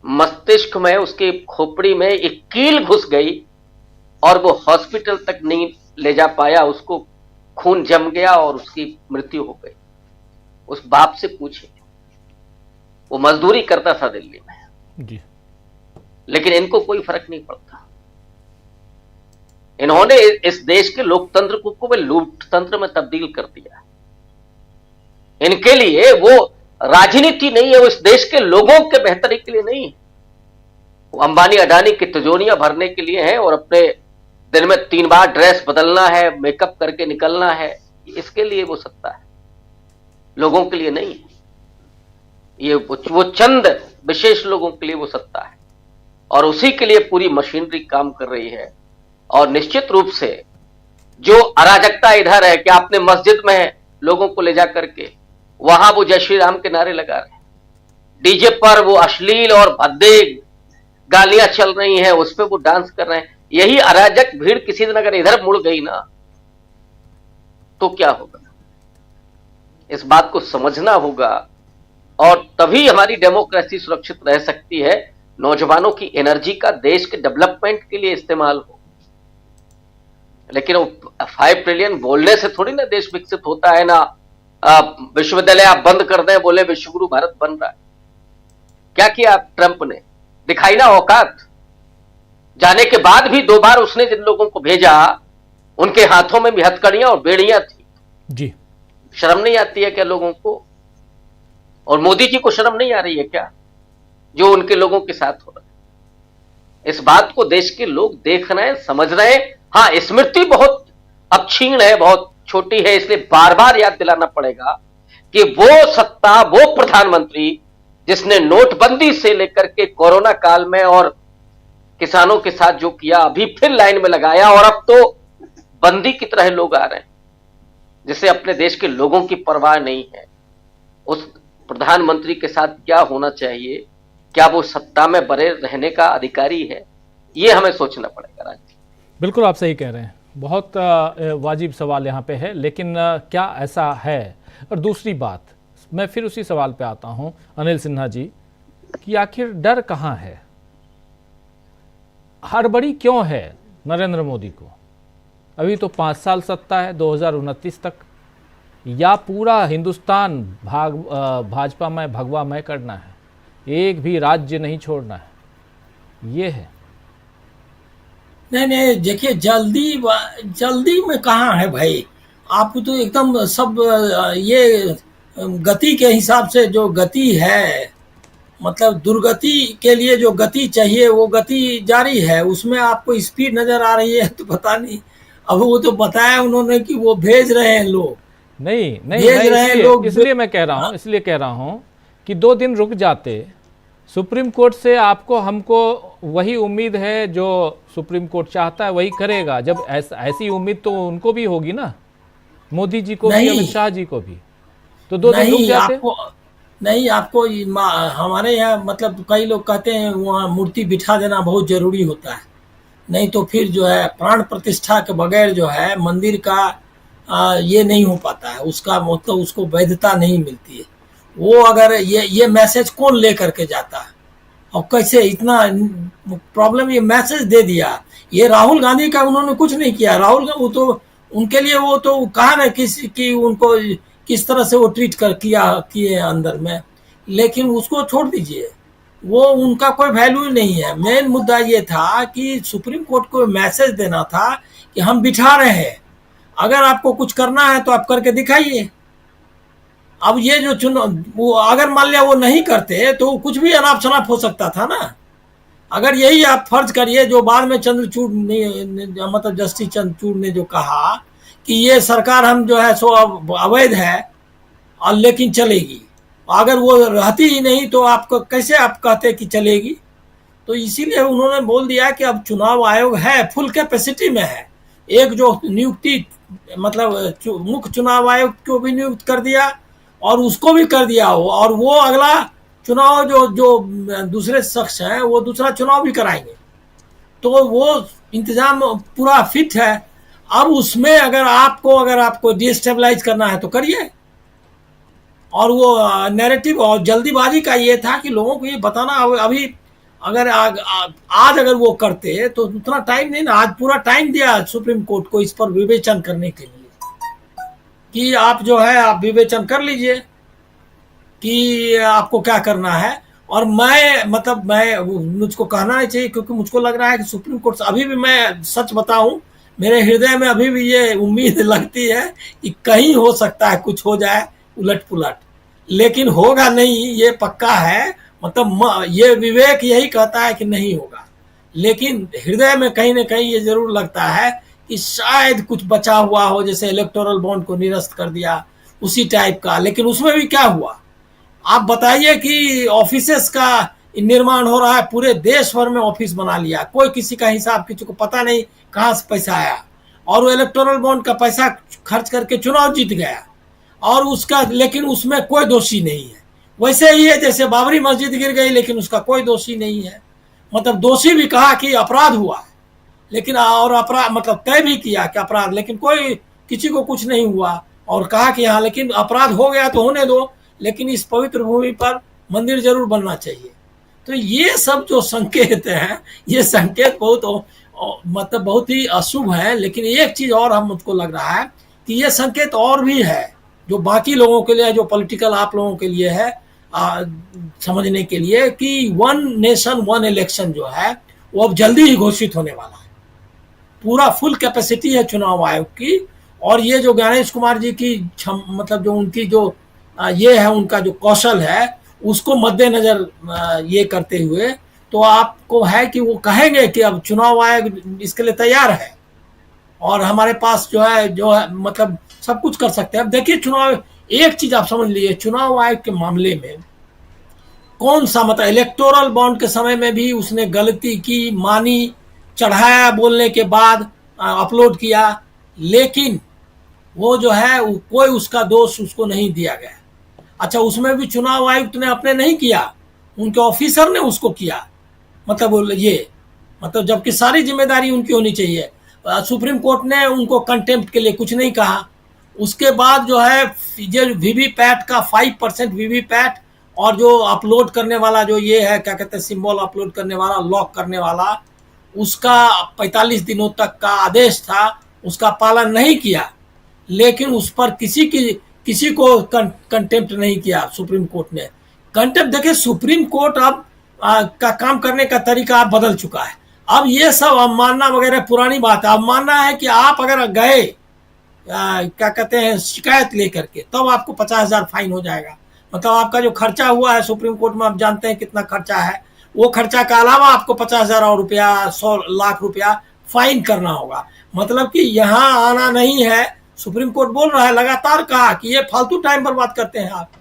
H: मस्तिष्क में, उसके खोपड़ी में एक कील घुस गई और वो हॉस्पिटल तक नहीं ले जा पाया, उसको खून जम गया और उसकी मृत्यु हो गई। उस बाप से पूछे, वो मजदूरी करता था दिल्ली में
A: जी, लेकिन
H: इनको कोई फर्क नहीं पड़ता। इन्होंने इस देश के लोकतंत्र को लूटतंत्र में तब्दील कर दिया। इनके लिए वो राजनीति नहीं है, वो इस देश के लोगों के बेहतरी के लिए नहीं है, वो अंबानी अडानी की तिजोरियां भरने के लिए है, और अपने दिन में 3 बार ड्रेस बदलना है, मेकअप करके निकलना है, इसके लिए वो सत्ता है, लोगों के लिए नहीं है। ये वो चंद विशेष लोगों के लिए वो सत्ता है, और उसी के लिए पूरी मशीनरी काम कर रही है। और निश्चित रूप से जो अराजकता इधर है कि आपने मस्जिद में लोगों को ले जा करके वहां वो जय श्री राम के नारे लगा रहे हैं, डीजे पर वो अश्लील और भद्दे गालियां चल रही हैं, उस पर वो डांस कर रहे हैं। यही अराजक भीड़ किसी दिन अगर इधर मुड़ गई ना, तो क्या होगा? इस बात को समझना होगा, और तभी हमारी डेमोक्रेसी सुरक्षित रह सकती है। नौजवानों की एनर्जी का देश के डेवलपमेंट के लिए इस्तेमाल हो, लेकिन वो 5 ट्रिलियन बोलने से थोड़ी ना देश विकसित होता है। ना विश्वविद्यालय आप बंद कर दें, बोले विश्वगुरु भारत बन रहा है। क्या किया ट्रंप ने? दिखाई ना औकात। जाने के बाद भी 2 बार उसने जिन लोगों को भेजा, उनके हाथों में भी हथकड़ियां और बेड़ियां थी
A: जी।
H: शर्म नहीं आती है क्या लोगों को? और मोदी जी को शर्म नहीं आ रही है क्या, जो उनके लोगों के साथ हो रहा है? इस बात को देश के लोग देख रहे हैं, समझ रहे हैं। हाँ, स्मृति बहुत अब क्षीण है, बहुत छोटी है, इसलिए बार बार याद दिलाना पड़ेगा कि वो सत्ता, वो प्रधानमंत्री जिसने नोटबंदी से लेकर के कोरोना काल में और किसानों के साथ जो किया, अभी फिर लाइन में लगाया, और अब तो बंदी की तरह लोग आ रहे हैं। जिसे अपने देश के लोगों की परवाह नहीं है, उस प्रधानमंत्री के साथ क्या होना चाहिए? क्या वो सत्ता में बने रहने का अधिकारी है? ये हमें सोचना पड़ेगा राजीव।
A: बिल्कुल आप सही कह रहे हैं, बहुत वाजिब सवाल यहाँ पे है, लेकिन क्या ऐसा है? और दूसरी बात, मैं फिर उसी सवाल पे आता हूँ अनिल सिन्हा जी, कि आखिर डर कहाँ है? हड़बड़ी क्यों है नरेंद्र मोदी को? अभी तो 5 साल सत्ता है, 2029 तक, या पूरा हिंदुस्तान भाजपा में भगवामय करना है, एक भी राज्य नहीं छोड़ना है, ये है।
J: नहीं, देखिए जल्दी में कहाँ है भाई? आप तो एकदम सब ये गति के हिसाब से, जो गति है मतलब दुर्गति के लिए जो गति चाहिए वो गति जारी है, उसमें आपको स्पीड नजर आ रही है तो पता नहीं। अब वो तो बताया उन्होंने कि वो भेज रहे हैं लोग,
A: नहीं
J: भेज रहे हैं लोग,
A: इसलिए मैं कह रहा हूँ कि 2 दिन रुक जाते। सुप्रीम कोर्ट से आपको हमको वही उम्मीद है जो सुप्रीम कोर्ट चाहता है वही करेगा। जब ऐसी उम्मीद तो उनको भी होगी ना, मोदी जी को भी, अमित शाह जी को भी। तो 2 दिन रुक जाते।
J: आपको हमारे यहाँ मतलब कई लोग कहते हैं वहाँ मूर्ति बिठा देना बहुत जरूरी होता है, नहीं तो फिर जो है प्राण प्रतिष्ठा के बगैर जो है मंदिर का ये नहीं हो पाता है, उसका मतलब उसको वैधता नहीं मिलती है। वो अगर ये मैसेज कौन ले करके जाता है और कैसे? इतना प्रॉब्लम ये मैसेज दे दिया। ये राहुल गांधी का उन्होंने कुछ नहीं किया। राहुल गांधी वो तो उनके लिए वो तो कहा ना कि उनको किस तरह से वो ट्रीट किए अंदर में, लेकिन उसको छोड़ दीजिए, वो उनका कोई वैल्यू ही नहीं है। मेन मुद्दा ये था कि सुप्रीम कोर्ट को मैसेज देना था कि हम बिठा रहे हैं, अगर आपको कुछ करना है तो आप करके दिखाइए। अब ये जो चुनाव, वो अगर मान लिया वो नहीं करते तो कुछ भी अनाप शनाप हो सकता था ना। अगर यही आप फर्ज करिए जो बाद में चंद्रचूड़ ने मतलब जस्टिस चंद्रचूड़ ने जो कहा कि ये सरकार हम जो है सो अवैध है और लेकिन चलेगी, अगर वो रहती ही नहीं तो आपको कैसे आप कहते कि चलेगी? तो इसीलिए उन्होंने बोल दिया कि अब चुनाव आयोग है, फुल कैपेसिटी में है। एक जो नियुक्ति मतलब मुख्य चुनाव आयोग को भी नियुक्त कर दिया और उसको भी कर दिया हो, और वो अगला चुनाव जो दूसरे शख्स हैं वो दूसरा चुनाव भी कराएंगे, तो वो इंतजाम पूरा फिट है। अब उसमें अगर आपको डिस्टेबलाइज करना है तो करिए। और वो नैरेटिव और जल्दीबाजी का ये था कि लोगों को ये बताना, अभी अगर आज अगर वो करते तो उतना टाइम नहीं ना, आज पूरा टाइम दिया सुप्रीम कोर्ट को इस पर विवेचन करने के लिए कि आप जो है आप विवेचन कर लीजिए कि आपको क्या करना है। और मुझको कहना नहीं चाहिए क्योंकि मुझको लग रहा है कि सुप्रीम कोर्ट से अभी भी, मैं सच बताऊं, मेरे हृदय में अभी भी ये उम्मीद लगती है कि कहीं हो सकता है कुछ हो जाए उलट पुलट, लेकिन होगा नहीं, ये पक्का है। मतलब ये विवेक यही कहता है कि नहीं होगा, लेकिन हृदय में कहीं ना कहीं ये जरूर लगता है कि शायद कुछ बचा हुआ हो, जैसे इलेक्टोरल बॉन्ड को निरस्त कर दिया उसी टाइप का। लेकिन उसमें भी क्या हुआ आप बताइए कि ऑफिसेस का निर्माण हो रहा है, पूरे देश भर में ऑफिस बना लिया, कोई किसी का हिसाब किसी को पता नहीं कहाँ से पैसा आया, और वो इलेक्टोरल बॉन्ड का पैसा खर्च करके चुनाव जीत गया, और उसका लेकिन उसमें कोई दोषी नहीं है। वैसे ही है जैसे बाबरी मस्जिद गिर गई लेकिन उसका कोई दोषी नहीं है, मतलब दोषी भी कहा कि अपराध हुआ, लेकिन और अपराध मतलब तय भी किया कि अपराध, लेकिन कोई किसी को कुछ नहीं हुआ, और कहा कि हाँ लेकिन अपराध हो गया तो होने दो, लेकिन इस पवित्र भूमि पर मंदिर जरूर बनना चाहिए। तो ये सब जो संकेत हैं, ये संकेत बहुत ही अशुभ है। लेकिन एक चीज और हम मुझको लग रहा है कि ये संकेत और भी है जो बाकी लोगों के लिए, जो पॉलिटिकल आप लोगों के लिए है समझने के लिए, कि 1 नेशन 1 इलेक्शन जो है वो अब जल्दी ही घोषित होने वाला है। पूरा फुल कैपेसिटी है चुनाव आयोग की, और ये जो गणेश कुमार जी की मतलब जो उनकी जो ये है उनका जो कौशल है उसको मद्देनजर ये करते हुए, तो आपको है कि वो कहेंगे कि अब चुनाव आयोग इसके लिए तैयार है और हमारे पास जो है मतलब सब कुछ कर सकते हैं। अब देखिए चुनाव, एक चीज आप समझ लीजिए, चुनाव आयोग के मामले में कौन सा मतलब इलेक्टोरल बॉन्ड के समय में भी उसने गलती की, मानी, चढ़ाया बोलने के बाद अपलोड किया, लेकिन वो जो है कोई उसका दोष उसको नहीं दिया गया। अच्छा, उसमें भी चुनाव आयुक्त ने अपने नहीं किया, उनके ऑफिसर ने उसको किया। मतलब ये मतलब जबकि सारी जिम्मेदारी उनकी होनी चाहिए। सुप्रीम कोर्ट ने उनको कंटेम्प्ट के लिए कुछ नहीं कहा। उसके बाद जो है जो वीवीपैट का 5% वीवीपैट और जो अपलोड करने वाला जो ये है क्या कहते हैं सिंबल अपलोड करने वाला, लॉक करने वाला, उसका 45 दिनों तक का आदेश था, उसका पालन नहीं किया। लेकिन उस पर किसी को कंटेम्प्ट नहीं किया सुप्रीम कोर्ट ने। कंटेम्प्ट देखिए, सुप्रीम कोर्ट अब का काम करने का तरीका अब बदल चुका है। अब ये सब अवमानना वगैरह पुरानी बात है। अवमानना है कि आप अगर गए क्या कहते हैं शिकायत लेकर के, तब आपको 50,000 फाइन हो जाएगा। मतलब आपका जो खर्चा हुआ है सुप्रीम कोर्ट में, आप जानते हैं कितना खर्चा है, वो खर्चा का अलावा आपको 50,000 और रुपया 100 लाख रुपया फाइन करना होगा। मतलब कि यहाँ आना नहीं है। सुप्रीम कोर्ट बोल रहा है, लगातार कहा कि ये फालतू टाइम बर्बाद करते हैं आप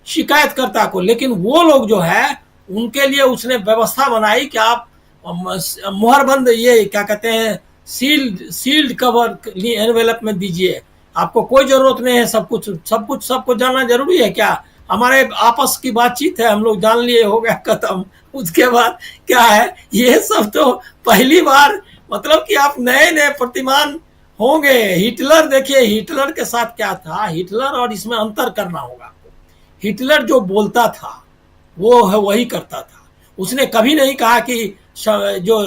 J: शिकायतकर्ता को। लेकिन वो लोग जो है उनके लिए उसने व्यवस्था बनाई कि आप मुहरबंद ये क्या कहते हैं सील्ड कवर एनवेलप में दीजिए, आपको कोई जरूरत नहीं है। सब कुछ सबको जानना जरूरी है क्या? हमारे आपस की बातचीत है, हम लोग जान लिए, हो गया खत्म। उसके बाद क्या है, ये सब तो पहली बार मतलब कि आप नए नए प्रतिमान होंगे। हिटलर देखिए, हिटलर के साथ क्या था, हिटलर और इसमें अंतर करना होगा। हिटलर जो बोलता था वो है वही करता था। उसने कभी नहीं कहा कि जो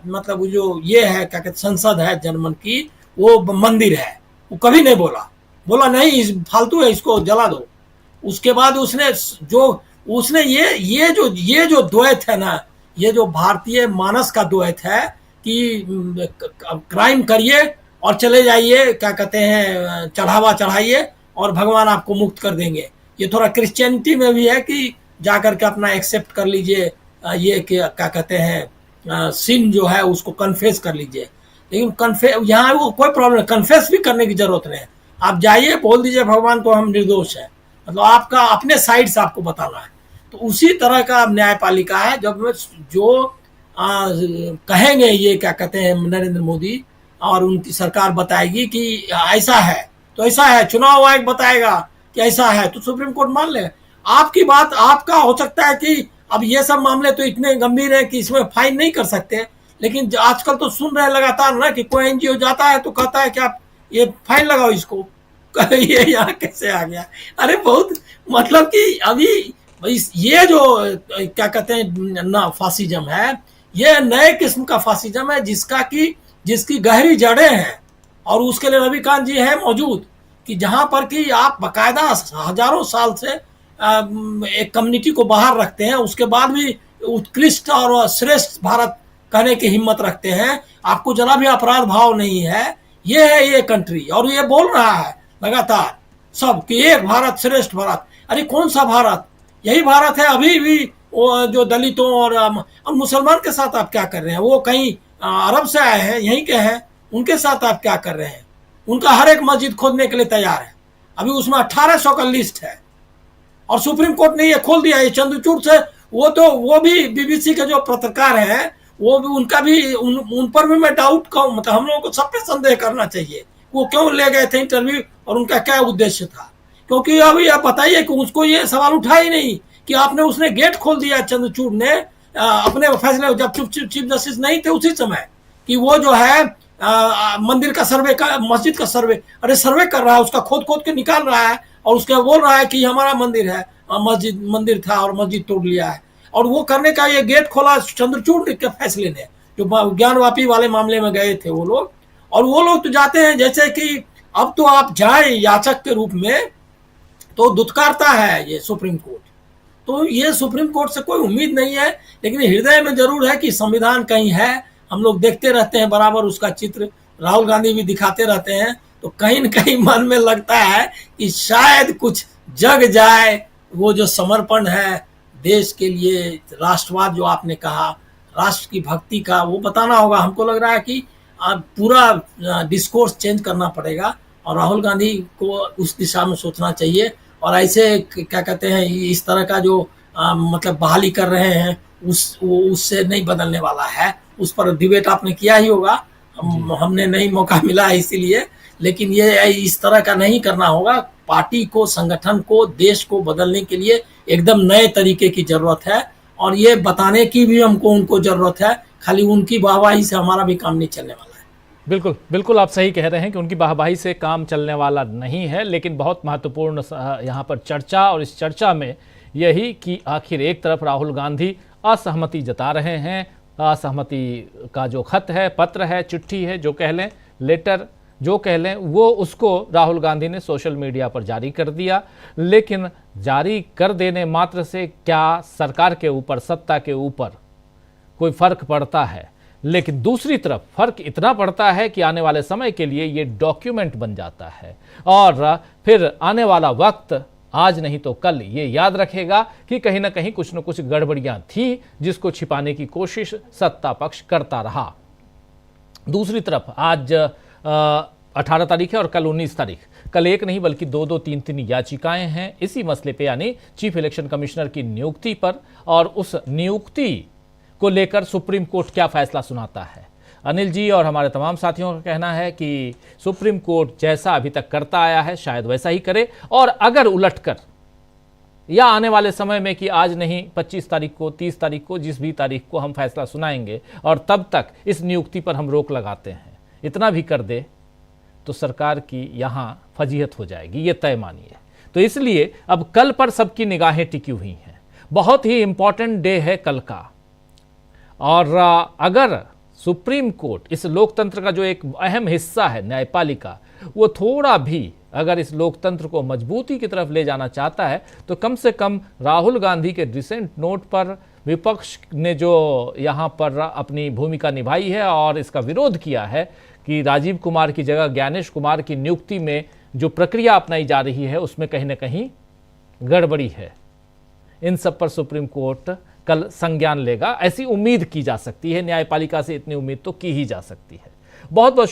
J: मतलब जो ये है क्या कहते संसद है जर्मन की वो मंदिर है, वो कभी नहीं बोला नहीं इस फालतू है, इसको जला दो। उसके बाद उसने ये जो द्वैत है ना, ये जो भारतीय मानस का द्वैत है कि क्राइम करिए और चले जाइए, क्या कहते हैं चढ़ावा चढ़ाइए और भगवान आपको मुक्त कर देंगे। ये थोड़ा क्रिश्चियनिटी में भी है कि जाकर के अपना एक्सेप्ट कर लीजिए, ये क्या कहते हैं सिन जो है उसको कन्फेस कर लीजिए। लेकिन यहाँ वो कोई प्रॉब्लम नहीं, कन्फेस भी करने की जरूरत नहीं है। आप जाइए, बोल दीजिए भगवान को हम निर्दोष हैं, मतलब आपका अपने साइड से आपको बताना है। तो उसी तरह का न्यायपालिका है। जब जो कहेंगे ये क्या कहते हैं नरेंद्र मोदी और उनकी सरकार बताएगी कि ऐसा है तो ऐसा है, चुनाव आयोग बताएगा कि ऐसा है तो सुप्रीम कोर्ट मान ले। आपकी बात आपका हो सकता है कि अब ये सब मामले तो इतने गंभीर है कि इसमें फाइन नहीं कर सकते। लेकिन आजकल तो सुन रहे लगातार ना कि कोई एनजीओ जाता है तो कहता है कि आप ये फाइन लगाओ इसको। ये यहाँ कैसे आ गया? अरे बहुत मतलब कि अभी ये जो क्या कहते हैं ना फासिज्म है, ये नए किस्म का फासिज्म है जिसकी गहरी जड़ें हैं। और उसके लिए रविकांत जी है मौजूद कि जहां पर कि आप बाकायदा हजारों साल से एक कम्युनिटी को बाहर रखते हैं, उसके बाद भी उत्कृष्ट और श्रेष्ठ भारत कहने की हिम्मत रखते हैं, आपको जरा भी अपराध भाव नहीं है। ये है ये कंट्री, और ये बोल रहा है लगातार सब कि एक भारत श्रेष्ठ भारत। अरे कौन सा भारत? यही भारत है। अभी भी वो जो दलितों और मुसलमान के साथ आप क्या कर रहे हैं? वो कहीं अरब से आए हैं, यहीं के हैं, उनके साथ आप क्या कर रहे हैं? उनका हर एक मस्जिद खोदने के लिए तैयार है। अभी उसमें 1800 का लिस्ट है और सुप्रीम कोर्ट ने ये खोल दिया। ये चंद्रचूड़ से वो भी बीबीसी के जो पत्रकार हैं वो भी उनका भी उन पर भी मैं डाउट कहूँ, मतलब हम लोगों को सब पे संदेह करना चाहिए। वो क्यों ले गए थे इंटरव्यू और उनका क्या उद्देश्य था? क्योंकि अभी आप बताइए कि उसको ये सवाल उठा ही नहीं कि उसने गेट खोल दिया चंद्रचूड़ ने अपने फैसले, जब चीफ जस्टिस नहीं थे उसी समय, कि वो जो है मंदिर का सर्वे का मस्जिद का सर्वे, अरे सर्वे कर रहा है, उसका खोद के निकाल रहा है और उसके बोल रहा है कि हमारा मंदिर है, मंदिर था और मस्जिद तोड़ लिया है। और वो करने का ये गेट खोला चंद्रचूड़ के फैसले ने, जो ज्ञानवापी वाले मामले में गए थे वो लोग। और वो लोग तो जाते हैं जैसे कि अब तो आप जाए याचक के रूप में तो दुत्कारता है ये सुप्रीम कोर्ट। तो ये सुप्रीम कोर्ट से कोई उम्मीद नहीं है, लेकिन हृदय में जरूर है कि संविधान कहीं है। हम लोग देखते रहते हैं बराबर उसका चित्र, राहुल गांधी भी दिखाते रहते हैं, तो कहीं न कहीं मन में लगता है कि शायद कुछ जग जाए। वो जो समर्पण है देश के लिए, राष्ट्रवाद जो आपने कहा, राष्ट्र की भक्ति का, वो बताना होगा। हमको लग रहा है कि पूरा डिस्कोर्स चेंज करना पड़ेगा और राहुल गांधी को उस दिशा में सोचना चाहिए। और ऐसे क्या कहते हैं इस तरह का जो मतलब बहाली कर रहे हैं उससे नहीं बदलने वाला है। उस पर डिबेट आपने किया ही होगा, हमने नहीं मौका मिला है इसीलिए। लेकिन ये इस तरह का नहीं करना होगा। पार्टी को, संगठन को, देश को बदलने के लिए एकदम नए तरीके की जरूरत है और ये बताने की भी हमको उनको जरूरत है। खाली उनकी वाहवाही से हमारा भी काम नहीं चलने वाला है।
A: बिल्कुल बिल्कुल, आप सही कह रहे हैं कि उनकी वाहवाही से काम चलने वाला नहीं है, लेकिन बहुत महत्वपूर्ण यहाँ पर चर्चा, और इस चर्चा में यही कि आखिर एक तरफ राहुल गांधी असहमति जता रहे हैं, असहमति का जो खत है, पत्र है, चिट्ठी है, जो कह लें, लेटर जो कह लें, वो उसको राहुल गांधी ने सोशल मीडिया पर जारी कर दिया। लेकिन जारी कर देने मात्र से क्या सरकार के ऊपर, सत्ता के ऊपर कोई फर्क पड़ता है? लेकिन दूसरी तरफ फर्क इतना पड़ता है कि आने वाले समय के लिए ये डॉक्यूमेंट बन जाता है और फिर आने वाला वक्त आज नहीं तो कल ये याद रखेगा कि कहीं ना कहीं कुछ न कुछ गड़बड़ियां थी, जिसको छिपाने की कोशिश सत्ता पक्ष करता रहा। दूसरी तरफ आज 18 तारीख है और कल 19 तारीख, कल एक नहीं बल्कि दो 3 याचिकाएं हैं इसी मसले पे, यानी चीफ इलेक्शन कमिश्नर की नियुक्ति पर, और उस नियुक्ति को लेकर सुप्रीम कोर्ट क्या फैसला सुनाता है। अनिल जी और हमारे तमाम साथियों का कहना है कि सुप्रीम कोर्ट जैसा अभी तक करता आया है शायद वैसा ही करे, और अगर उलटकर या आने वाले समय में कि आज नहीं 25 तारीख को, 30 तारीख को, जिस भी तारीख को हम फैसला सुनाएंगे और तब तक इस नियुक्ति पर हम रोक लगाते हैं, इतना भी कर दे तो सरकार की यहाँ फजीहत हो जाएगी, ये तय मानिए। तो इसलिए अब कल पर सबकी निगाहें टिकी हुई हैं। बहुत ही इंपॉर्टेंट डे है कल का, और अगर सुप्रीम कोर्ट इस लोकतंत्र का जो एक अहम हिस्सा है न्यायपालिका, वो थोड़ा भी अगर इस लोकतंत्र को मजबूती की तरफ ले जाना चाहता है तो कम से कम राहुल गांधी के रिसेंट नोट पर विपक्ष ने जो यहाँ पर अपनी भूमिका निभाई है और इसका विरोध किया है कि राजीव कुमार की जगह ज्ञानेश कुमार की नियुक्ति में जो प्रक्रिया अपनाई जा रही है उसमें कहीं ना कहीं गड़बड़ी है, इन सब पर सुप्रीम कोर्ट कल संज्ञान लेगा, ऐसी उम्मीद की जा सकती है। न्यायपालिका से इतनी उम्मीद तो की ही जा सकती है। बहुत बहुत